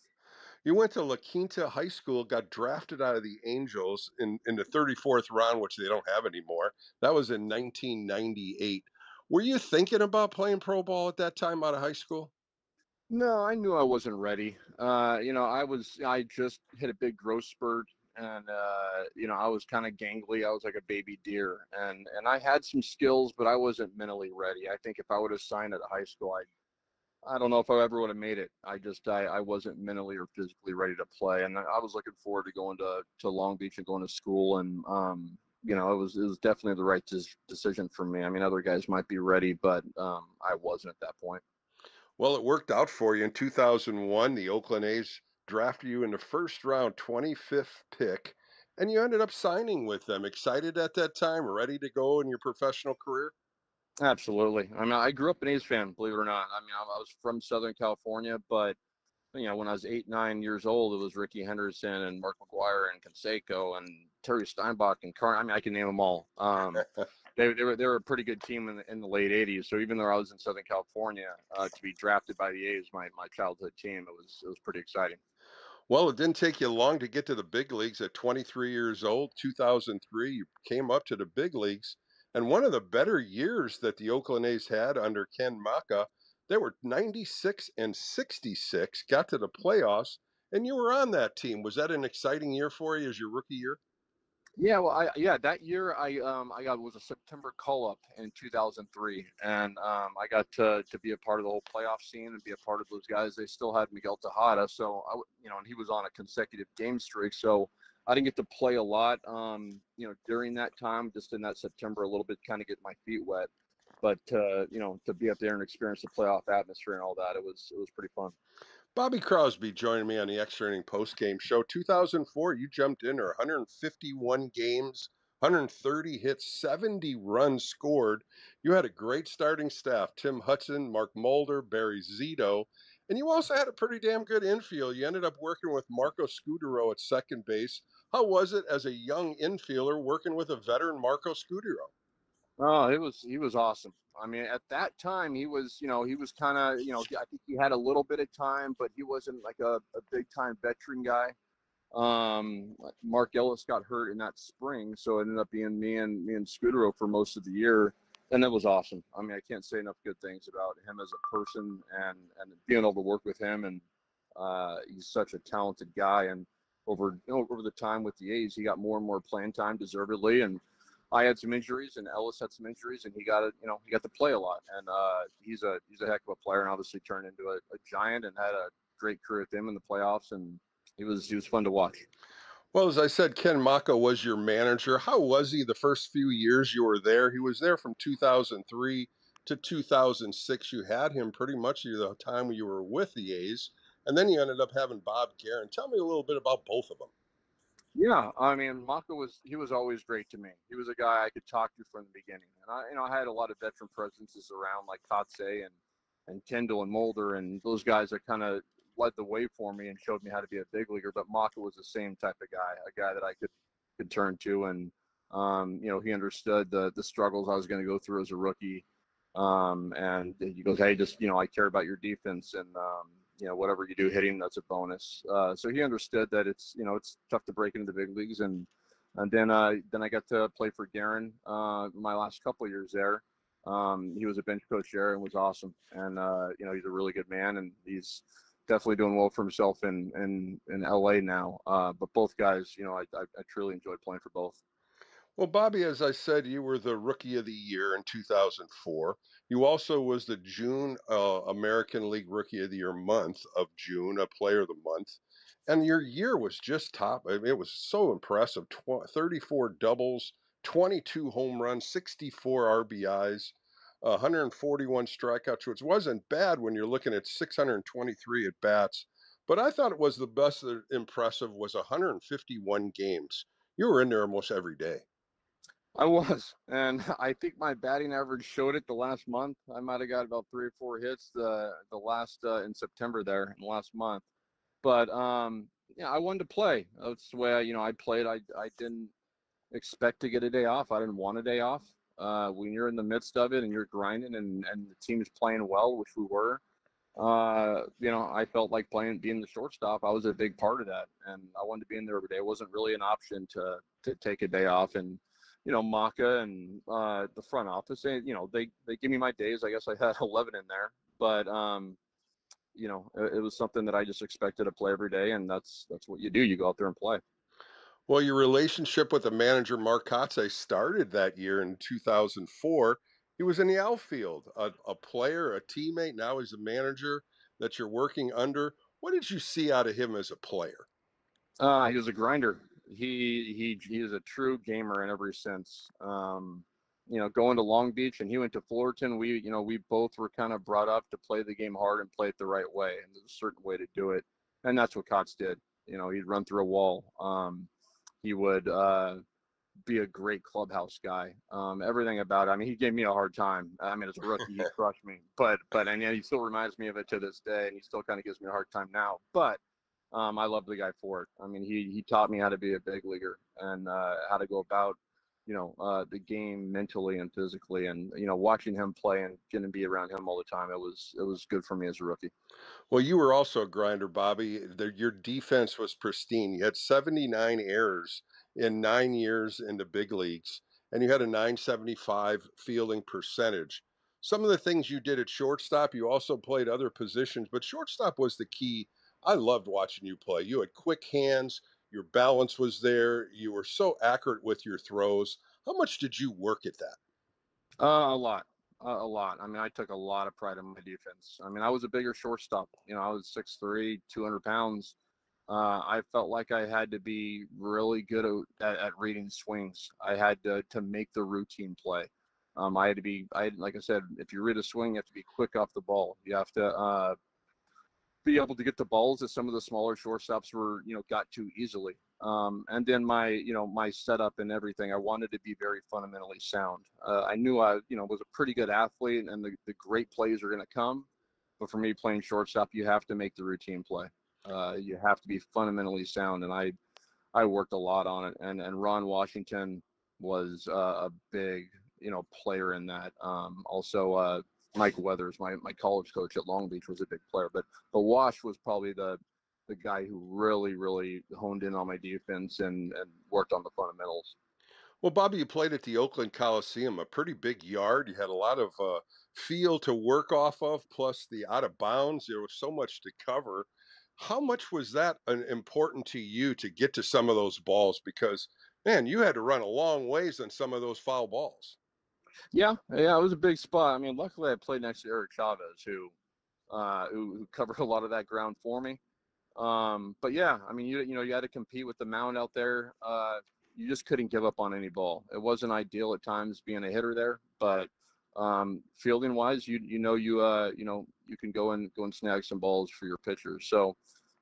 You went to La Quinta High School, got drafted out of the Angels in the 34th round, which they don't have anymore. That was in 1998. Were you thinking about playing pro ball at that time out of high school? No, I knew I wasn't ready. I just hit a big growth spurt, and I was kind of gangly. I was like a baby deer, and I had some skills, but I wasn't mentally ready. I think if I would have signed at high school, I don't know if I ever would have made it. I wasn't mentally or physically ready to play, and I was looking forward to going to Long Beach and going to school, and it was definitely the right decision for me. I mean, other guys might be ready, but I wasn't at that point. Well, it worked out for you. In 2001, the Oakland A's drafted you in the first round, 25th pick, and you ended up signing with them. Excited at that time, ready to go in your professional career? Absolutely. I mean, I grew up an A's fan, believe it or not. I mean, I was from Southern California, but when I was 8, 9 years old, it was Ricky Henderson and Mark McGuire and Canseco and Terry Steinbach and Carr. I mean, I can name them all. They were a pretty good team in the late '80s. So even though I was in Southern California, to be drafted by the A's, my childhood team, it was pretty exciting. Well, it didn't take you long to get to the big leagues at 23 years old. 2003, you came up to the big leagues. And one of the better years that the Oakland A's had under Ken Maka, they were 96 and 66, got to the playoffs, and you were on that team. Was that an exciting year for you as your rookie year? Yeah, well, that year I got was a September call up in 2003, and I got to be a part of the whole playoff scene and be a part of those guys. They still had Miguel Tejada, so and he was on a consecutive game streak, so I didn't get to play a lot, during that time, just in that September a little bit, kind of get my feet wet, but to be up there and experience the playoff atmosphere and all that, it was pretty fun. Bobby Crosby joining me on the Extra Inning Postgame Show. 2004, you jumped in there, 151 games, 130 hits, 70 runs scored. You had a great starting staff: Tim Hudson, Mark Mulder, Barry Zito, and you also had a pretty damn good infield. You ended up working with Marco Scudero at second base. How was it as a young infielder working with a veteran Marco Scudero? Oh, he was awesome. I mean, at that time, he was kind of, I think he had a little bit of time, but he wasn't like a big time veteran guy. Mark Ellis got hurt in that spring, so it ended up being me and Scudero for most of the year, and that was awesome. I mean, I can't say enough good things about him as a person, and being able to work with him, and he's such a talented guy. And over the time with the A's, he got more and more playing time, deservedly, and I had some injuries, and Ellis had some injuries, and he got to play a lot. And he's a heck of a player, and obviously turned into a giant, and had a great career with him in the playoffs. And he was fun to watch. Well, as I said, Ken Maka was your manager. How was he the first few years you were there? He was there from 2003 to 2006. You had him pretty much the time you were with the A's, and then you ended up having Bob Guerin. Tell me a little bit about both of them. Yeah, I mean, Maka was always great to me. He was a guy I could talk to from the beginning, and I had a lot of veteran presences around like Kotze and Kendall and Mulder, and those guys that kind of led the way for me and showed me how to be a big leaguer. But Maka was the same type of guy, a guy that I could turn to, and he understood the struggles I was going to go through as a rookie. And he goes, hey, just I care about your defense, and whatever you do hitting, that's a bonus. So he understood that it's tough to break into the big leagues, and then I got to play for Guerin my last couple of years there. He was a bench coach there and was awesome, and he's a really good man, and he's definitely doing well for himself in LA now. But both guys, I truly enjoyed playing for both. Well, Bobby, as I said, you were the Rookie of the Year in 2004. You also was the June American League Rookie of the Year month of June, a Player of the Month, and your year was just top. I mean, it was so impressive: 34 doubles, 22 home runs, 64 RBIs, 141 strikeouts, which wasn't bad when you're looking at 623 at bats. But I thought it was the best impressive was 151 games. You were in there almost every day. I was, and I think my batting average showed it the last month. I might have got about 3 or 4 hits the last in September there in the last month. But yeah, I wanted to play. That's the way I played. I didn't expect to get a day off. I didn't want a day off. When you're in the midst of it and you're grinding and the team's playing well, which we were, I felt like being the shortstop. I was a big part of that, and I wanted to be in there every day. It wasn't really an option to take a day off. And Maka and the front office, they give me my days. I guess I had 11 in there, but it was something that I just expected to play every day, and that's what you do. You go out there and play. Well, your relationship with the manager Mark Kotze started that year in 2004. He was in the outfield, a player, a teammate. Now he's a manager that you're working under. What did you see out of him as a player? He was a grinder. He is a true gamer in every sense. Going to Long Beach and he went to Fullerton, we both were kind of brought up to play the game hard and play it the right way, and there's a certain way to do it, and that's what Kotz did. He'd run through a wall. He would be a great clubhouse guy. Everything about it. I mean, he gave me a hard time. I mean, as a rookie, he crushed me, but and he still reminds me of it to this day, and he still kind of gives me a hard time now, but. I love the guy for it. I mean, he taught me how to be a big leaguer and how to go about, the game mentally and physically. And watching him play and getting to be around him all the time, it was good for me as a rookie. Well, you were also a grinder, Bobby. Your defense was pristine. You had 79 errors in 9 years in the big leagues, and you had a 975 fielding percentage. Some of the things you did at shortstop, you also played other positions, but shortstop was the key. I loved watching you play. You had quick hands, your balance was there, you were so accurate with your throws. How much did you work at that? A lot, a lot. I mean, I took a lot of pride in my defense. I mean, I was a bigger shortstop. I was 6'3", 200 pounds. I felt like I had to be really good at reading swings. I had to make the routine play. Like I said, if you read a swing, you have to be quick off the ball. You have to be able to get the balls that some of the smaller shortstops got to easily. And then my setup and everything, I wanted to be very fundamentally sound. I knew I, was a pretty good athlete, and the great plays are going to come. But for me, playing shortstop, you have to make the routine play. You have to be fundamentally sound, and I worked a lot on it. And Ron Washington was a big player in that. Also, Mike Weathers, my college coach at Long Beach, was a big player. But Wash was probably the guy who really honed in on my defense and worked on the fundamentals. Well, Bobby, you played at the Oakland Coliseum, a pretty big yard. You had a lot of field to work off of, plus the out of bounds. There was so much to cover. How much was that important to you to get to some of those balls? Because, man, you had to run a long ways on some of those foul balls. Yeah, it was a big spot. I mean, luckily I played next to Eric Chavez, who covered a lot of that ground for me. But yeah, I mean, you had to compete with the mound out there. You just couldn't give up on any ball. It wasn't ideal at times being a hitter there, but fielding wise, you can go and snag some balls for your pitchers. So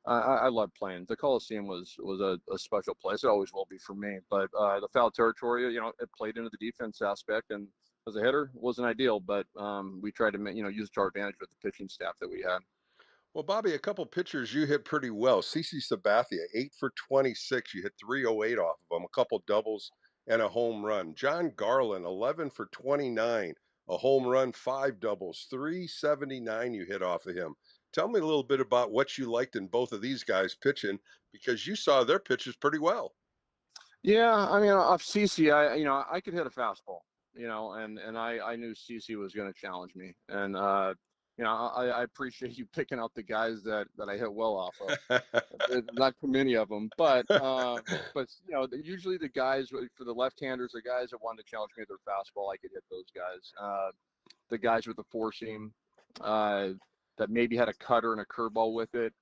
I love playing. The Coliseum was a special place. It always will be for me. But the foul territory, it played into the defense aspect, and as a hitter, it wasn't ideal, but we tried to use it to our advantage with the pitching staff that we had. Well, Bobby, a couple pitchers you hit pretty well. CC Sabathia, 8 for 26. You hit 308 off of him, a couple doubles and a home run. John Garland, 11 for 29, a home run, 5 doubles, 379 you hit off of him. Tell me a little bit about what you liked in both of these guys pitching, because you saw their pitches pretty well. Yeah, I mean, off CC, I could hit a fastball, and I knew CC was going to challenge me, and I appreciate you picking out the guys that I hit well off of. There's not too many of them, but usually the guys for the left-handers, the guys that wanted to challenge me with their fastball, I could hit those guys. The guys with the four seam, that maybe had a cutter and a curveball with it,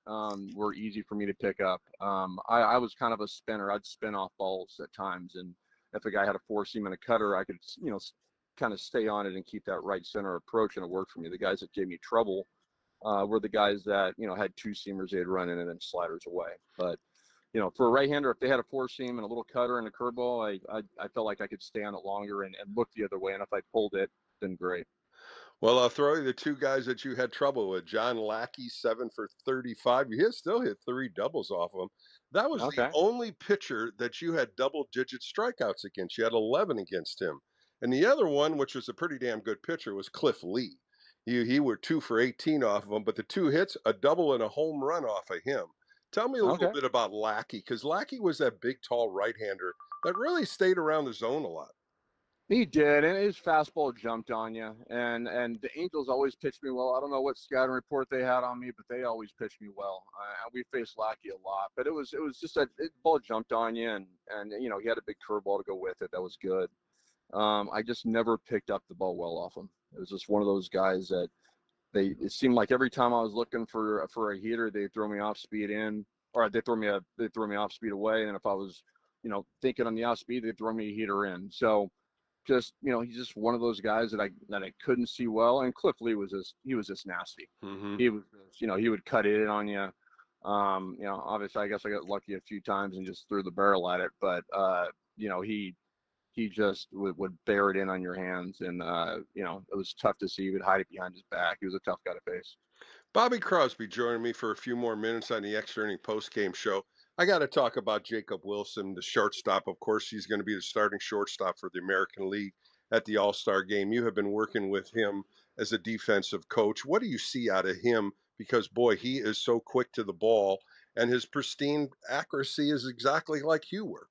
were easy for me to pick up. I was kind of a spinner. I'd spin off balls at times, and if a guy had a four seam and a cutter, I could kind of stay on it and keep that right center approach, and it worked for me. The guys that gave me trouble were the guys that had two seamers they'd run in and then sliders away. But for a right-hander, if they had a four seam and a little cutter and a curveball, I felt like I could stay on it longer and look the other way. And if I pulled it, then great. Well, I'll throw you the two guys that you had trouble with. John Lackey, 7 for 35. You still hit 3 doubles off of him. That was the Okay. only pitcher that you had double-digit strikeouts against. You had 11 against him. And the other one, which was a pretty damn good pitcher, was Cliff Lee. He were 2 for 18 off of him, but the two hits, a double and a home run off of him. Tell me a little Okay. bit about Lackey, because Lackey was that big, tall right-hander that really stayed around the zone a lot. He did, and his fastball jumped on you. And the Angels always pitched me well. I don't know what scouting report they had on me, but they always pitched me well. We faced Lackey a lot, but it was just that ball jumped on you, and he had a big curveball to go with it. That was good. I just never picked up the ball well off him. It was just one of those guys that it seemed like every time I was looking for a heater, they throw me off speed in, or they throw me off speed away. And if I was, thinking on the off speed, they throw me a heater in. So just, he's just one of those guys that I couldn't see well. And Cliff Lee was just nasty. Mm-hmm. He was, he would cut it in on you. Obviously I guess I got lucky a few times and just threw the barrel at it, but he just would bear it in on your hands, and it was tough to see. He would hide it behind his back. He was a tough guy to face. Bobby Crosby joining me for a few more minutes on the Extra Inning Postgame Show. I got to talk about Jacob Wilson, the shortstop. Of course, he's going to be the starting shortstop for the American League at the All-Star Game. You have been working with him as a defensive coach. What do you see out of him? Because, boy, he is so quick to the ball, and his pristine accuracy is exactly like you were.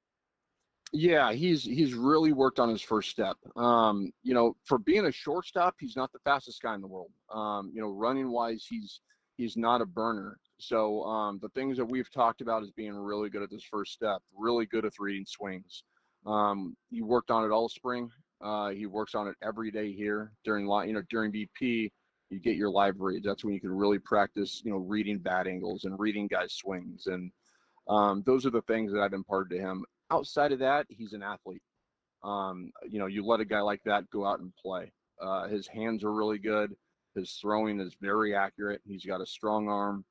Yeah, he's really worked on his first step. For being a shortstop, he's not the fastest guy in the world. Running wise, he's not a burner. So the things that we've talked about is being really good at this first step, really good at reading swings. He worked on it all spring. He works on it every day here during BP. You get your live reads. That's when you can really practice, reading bat angles and reading guys' swings. And those are the things that I've imparted to him. Outside of that, he's an athlete. You let a guy like that go out and play. His hands are really good. His throwing is very accurate. He's got a strong arm.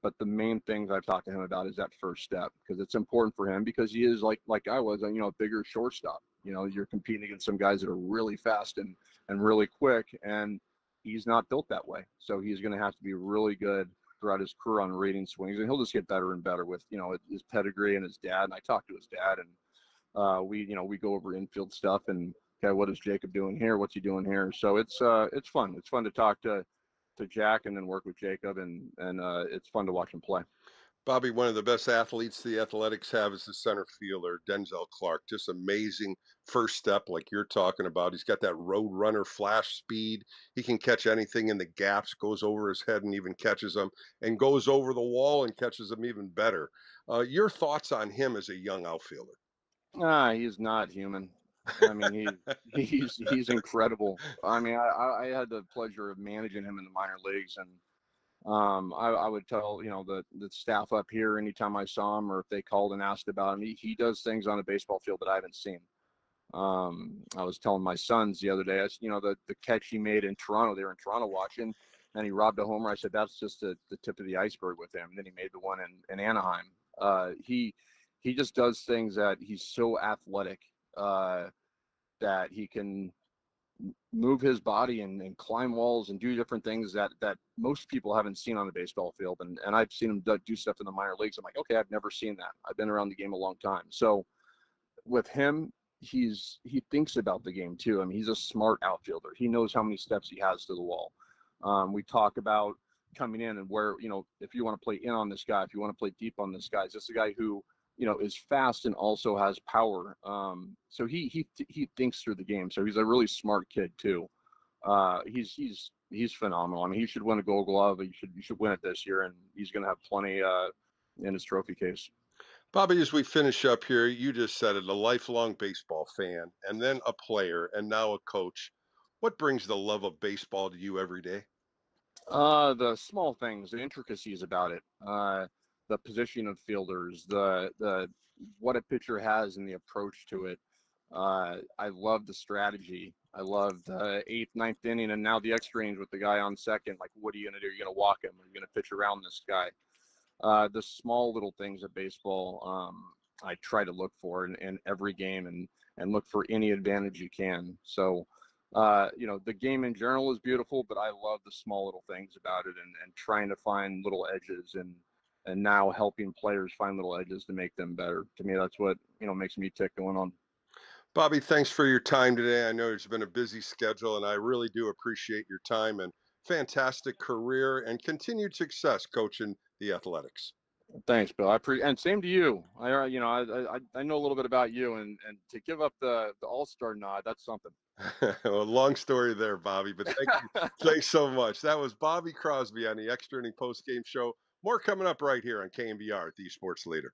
But the main things I've talked to him about is that first step, because it's important for him, because he is like I was, a bigger shortstop. You're competing against some guys that are really fast and really quick, and he's not built that way. So he's going to have to be really good throughout his career on reading swings, and he'll just get better and better with his pedigree and his dad. And I talked to his dad, and we go over infield stuff, and okay, what is Jacob doing here? What's he doing here? So it's fun. It's fun to talk to Jack and then work with Jacob, and it's fun to watch him play. Bobby, one of the best athletes the Athletics have is the center fielder, Denzel Clark. Just amazing first step, like you're talking about. He's got that road runner flash speed. He can catch anything in the gaps, goes over his head and even catches them, and goes over the wall and catches them even better. Your thoughts on him as a young outfielder? He's not human. I mean, he's incredible. I mean, I had the pleasure of managing him in the minor leagues, and I would tell, the staff up here anytime I saw him or if they called and asked about him, he does things on a baseball field that I haven't seen. I was telling my sons the other day, the catch he made in Toronto, they were in Toronto watching, and he robbed a homer. I said, that's just the tip of the iceberg with him. And then he made the one in Anaheim. He just does things that he's so athletic, that he can move his body and climb walls and do different things that most people haven't seen on the baseball field. And I've seen him do stuff in the minor leagues. I'm like, okay, I've never seen that. I've been around the game a long time. So with him, he thinks about the game too. I mean, he's a smart outfielder. He knows how many steps he has to the wall. We talk about coming in and where, if you want to play in on this guy, if you want to play deep on this guy, is this a guy who, is fast and also has power. So he thinks through the game. So he's a really smart kid too. He's phenomenal. I mean, he should win a Gold Glove. You should win it this year, and he's going to have plenty in his trophy case. Bobby, as we finish up here, you just said it, a lifelong baseball fan, and then a player, and now a coach. What brings the love of baseball to you every day? The small things, the intricacies about it, the position of fielders, the what a pitcher has and the approach to it. I love the strategy. I love the 8th, 9th inning, and now the extra innings with the guy on second. Like, what are you going to do? You're going to walk him. Are you going to pitch around this guy? The small little things of baseball, I try to look for in every game and look for any advantage you can. So, the game in general is beautiful, but I love the small little things about it and trying to find little edges and now helping players find little edges to make them better. To me, that's what, makes me tick going on. Bobby, thanks for your time today. I know it's been a busy schedule, and I really do appreciate your time and fantastic career and continued success coaching the Athletics. Thanks, Bill. And same to you. I know a little bit about you, and to give up the All-Star nod, that's something. Well, long story there, Bobby, but thanks so much. That was Bobby Crosby on the Extra Inning Postgame Show. More coming up right here on KNBR, the Sports Leader.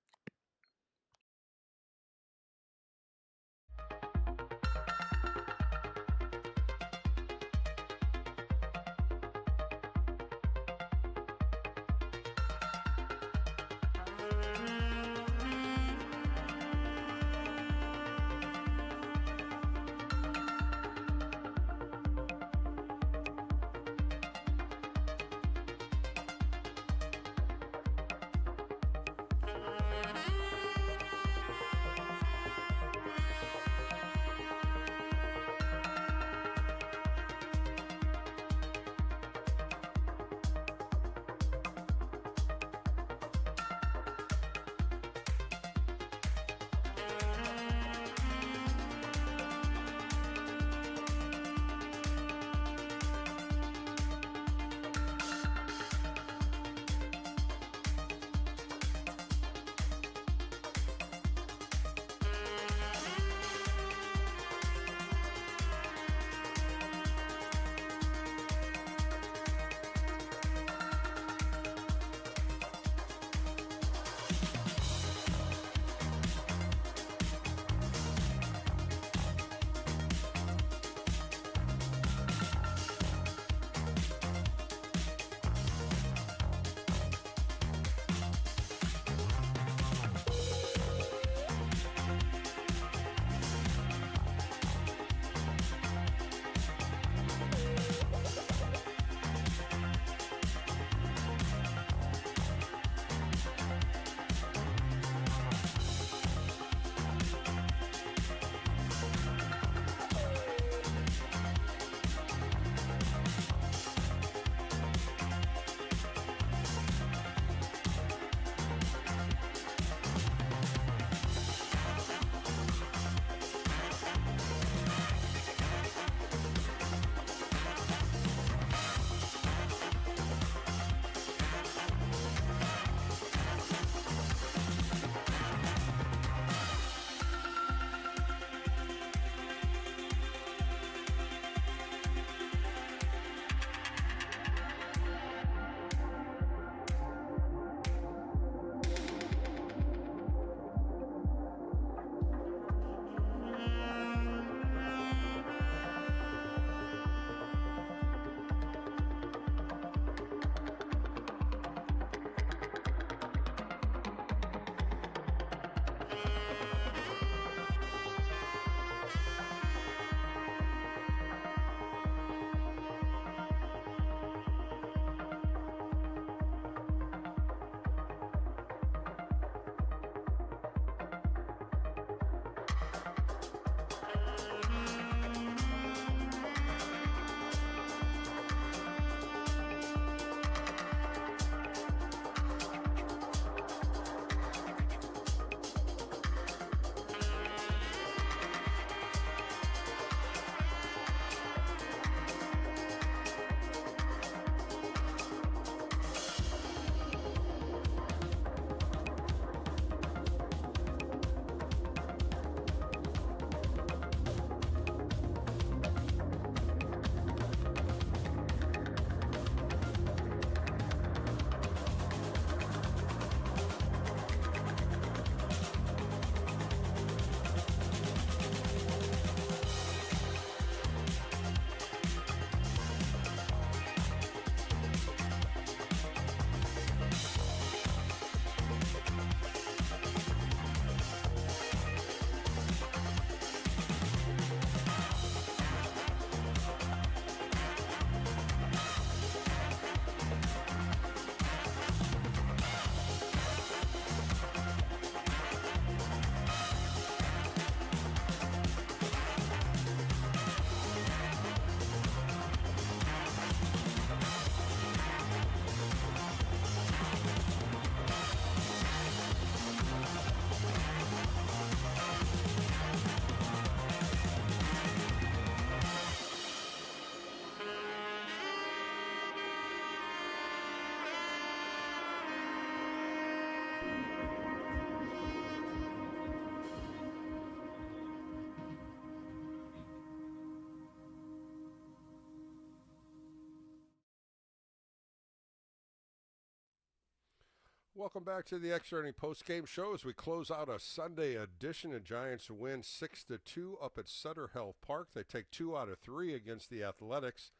Welcome back to the Extra Inning Postgame Show as we close out a Sunday edition. The Giants win 6-2 up at Sutter Health Park. They take 2 out of 3 against the Athletics.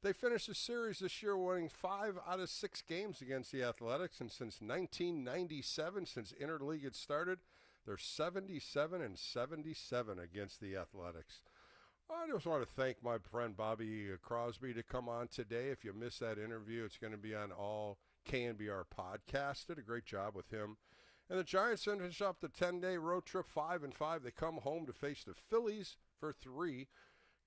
They finished the series this year winning 5 out of 6 games against the Athletics, and since 1997, since Interleague had started, they're 77-77 against the Athletics. I just want to thank my friend Bobby Crosby to come on today. If you missed that interview, it's going to be on all KNBR podcast. Did a great job with him. And the Giants finish up the 10-day road trip 5-5. They come home to face the Phillies for 3.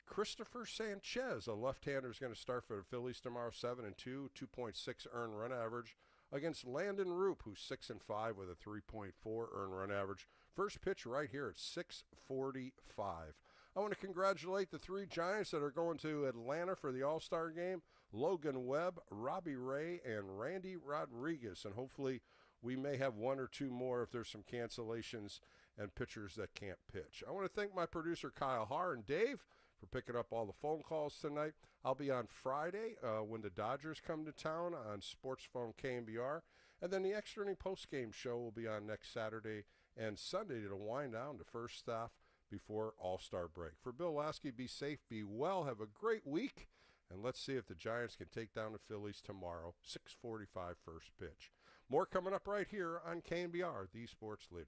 Christopher Sanchez, a left-hander, is going to start for the Phillies tomorrow, 7-2, 2.6 earned run average against Landon Roop, who's 6-5 with a 3.4 earned run average. First pitch right here at 6:45. I want to congratulate the 3 Giants that are going to Atlanta for the All-Star game, Logan Webb, Robbie Ray, and Randy Rodriguez. And hopefully we may have 1 or 2 more if there's some cancellations and pitchers that can't pitch. I want to thank my producer Kyle Haar and Dave for picking up all the phone calls tonight. I'll be on Friday when the Dodgers come to town on Sports Phone KNBR. And then the Extra Inning Postgame Show will be on next Saturday and Sunday to wind down the first half before All-Star break. For Bill Laskey, be safe, be well, have a great week, and let's see if the Giants can take down the Phillies tomorrow, 6:45 first pitch. More coming up right here on KNBR, the Sports Leader.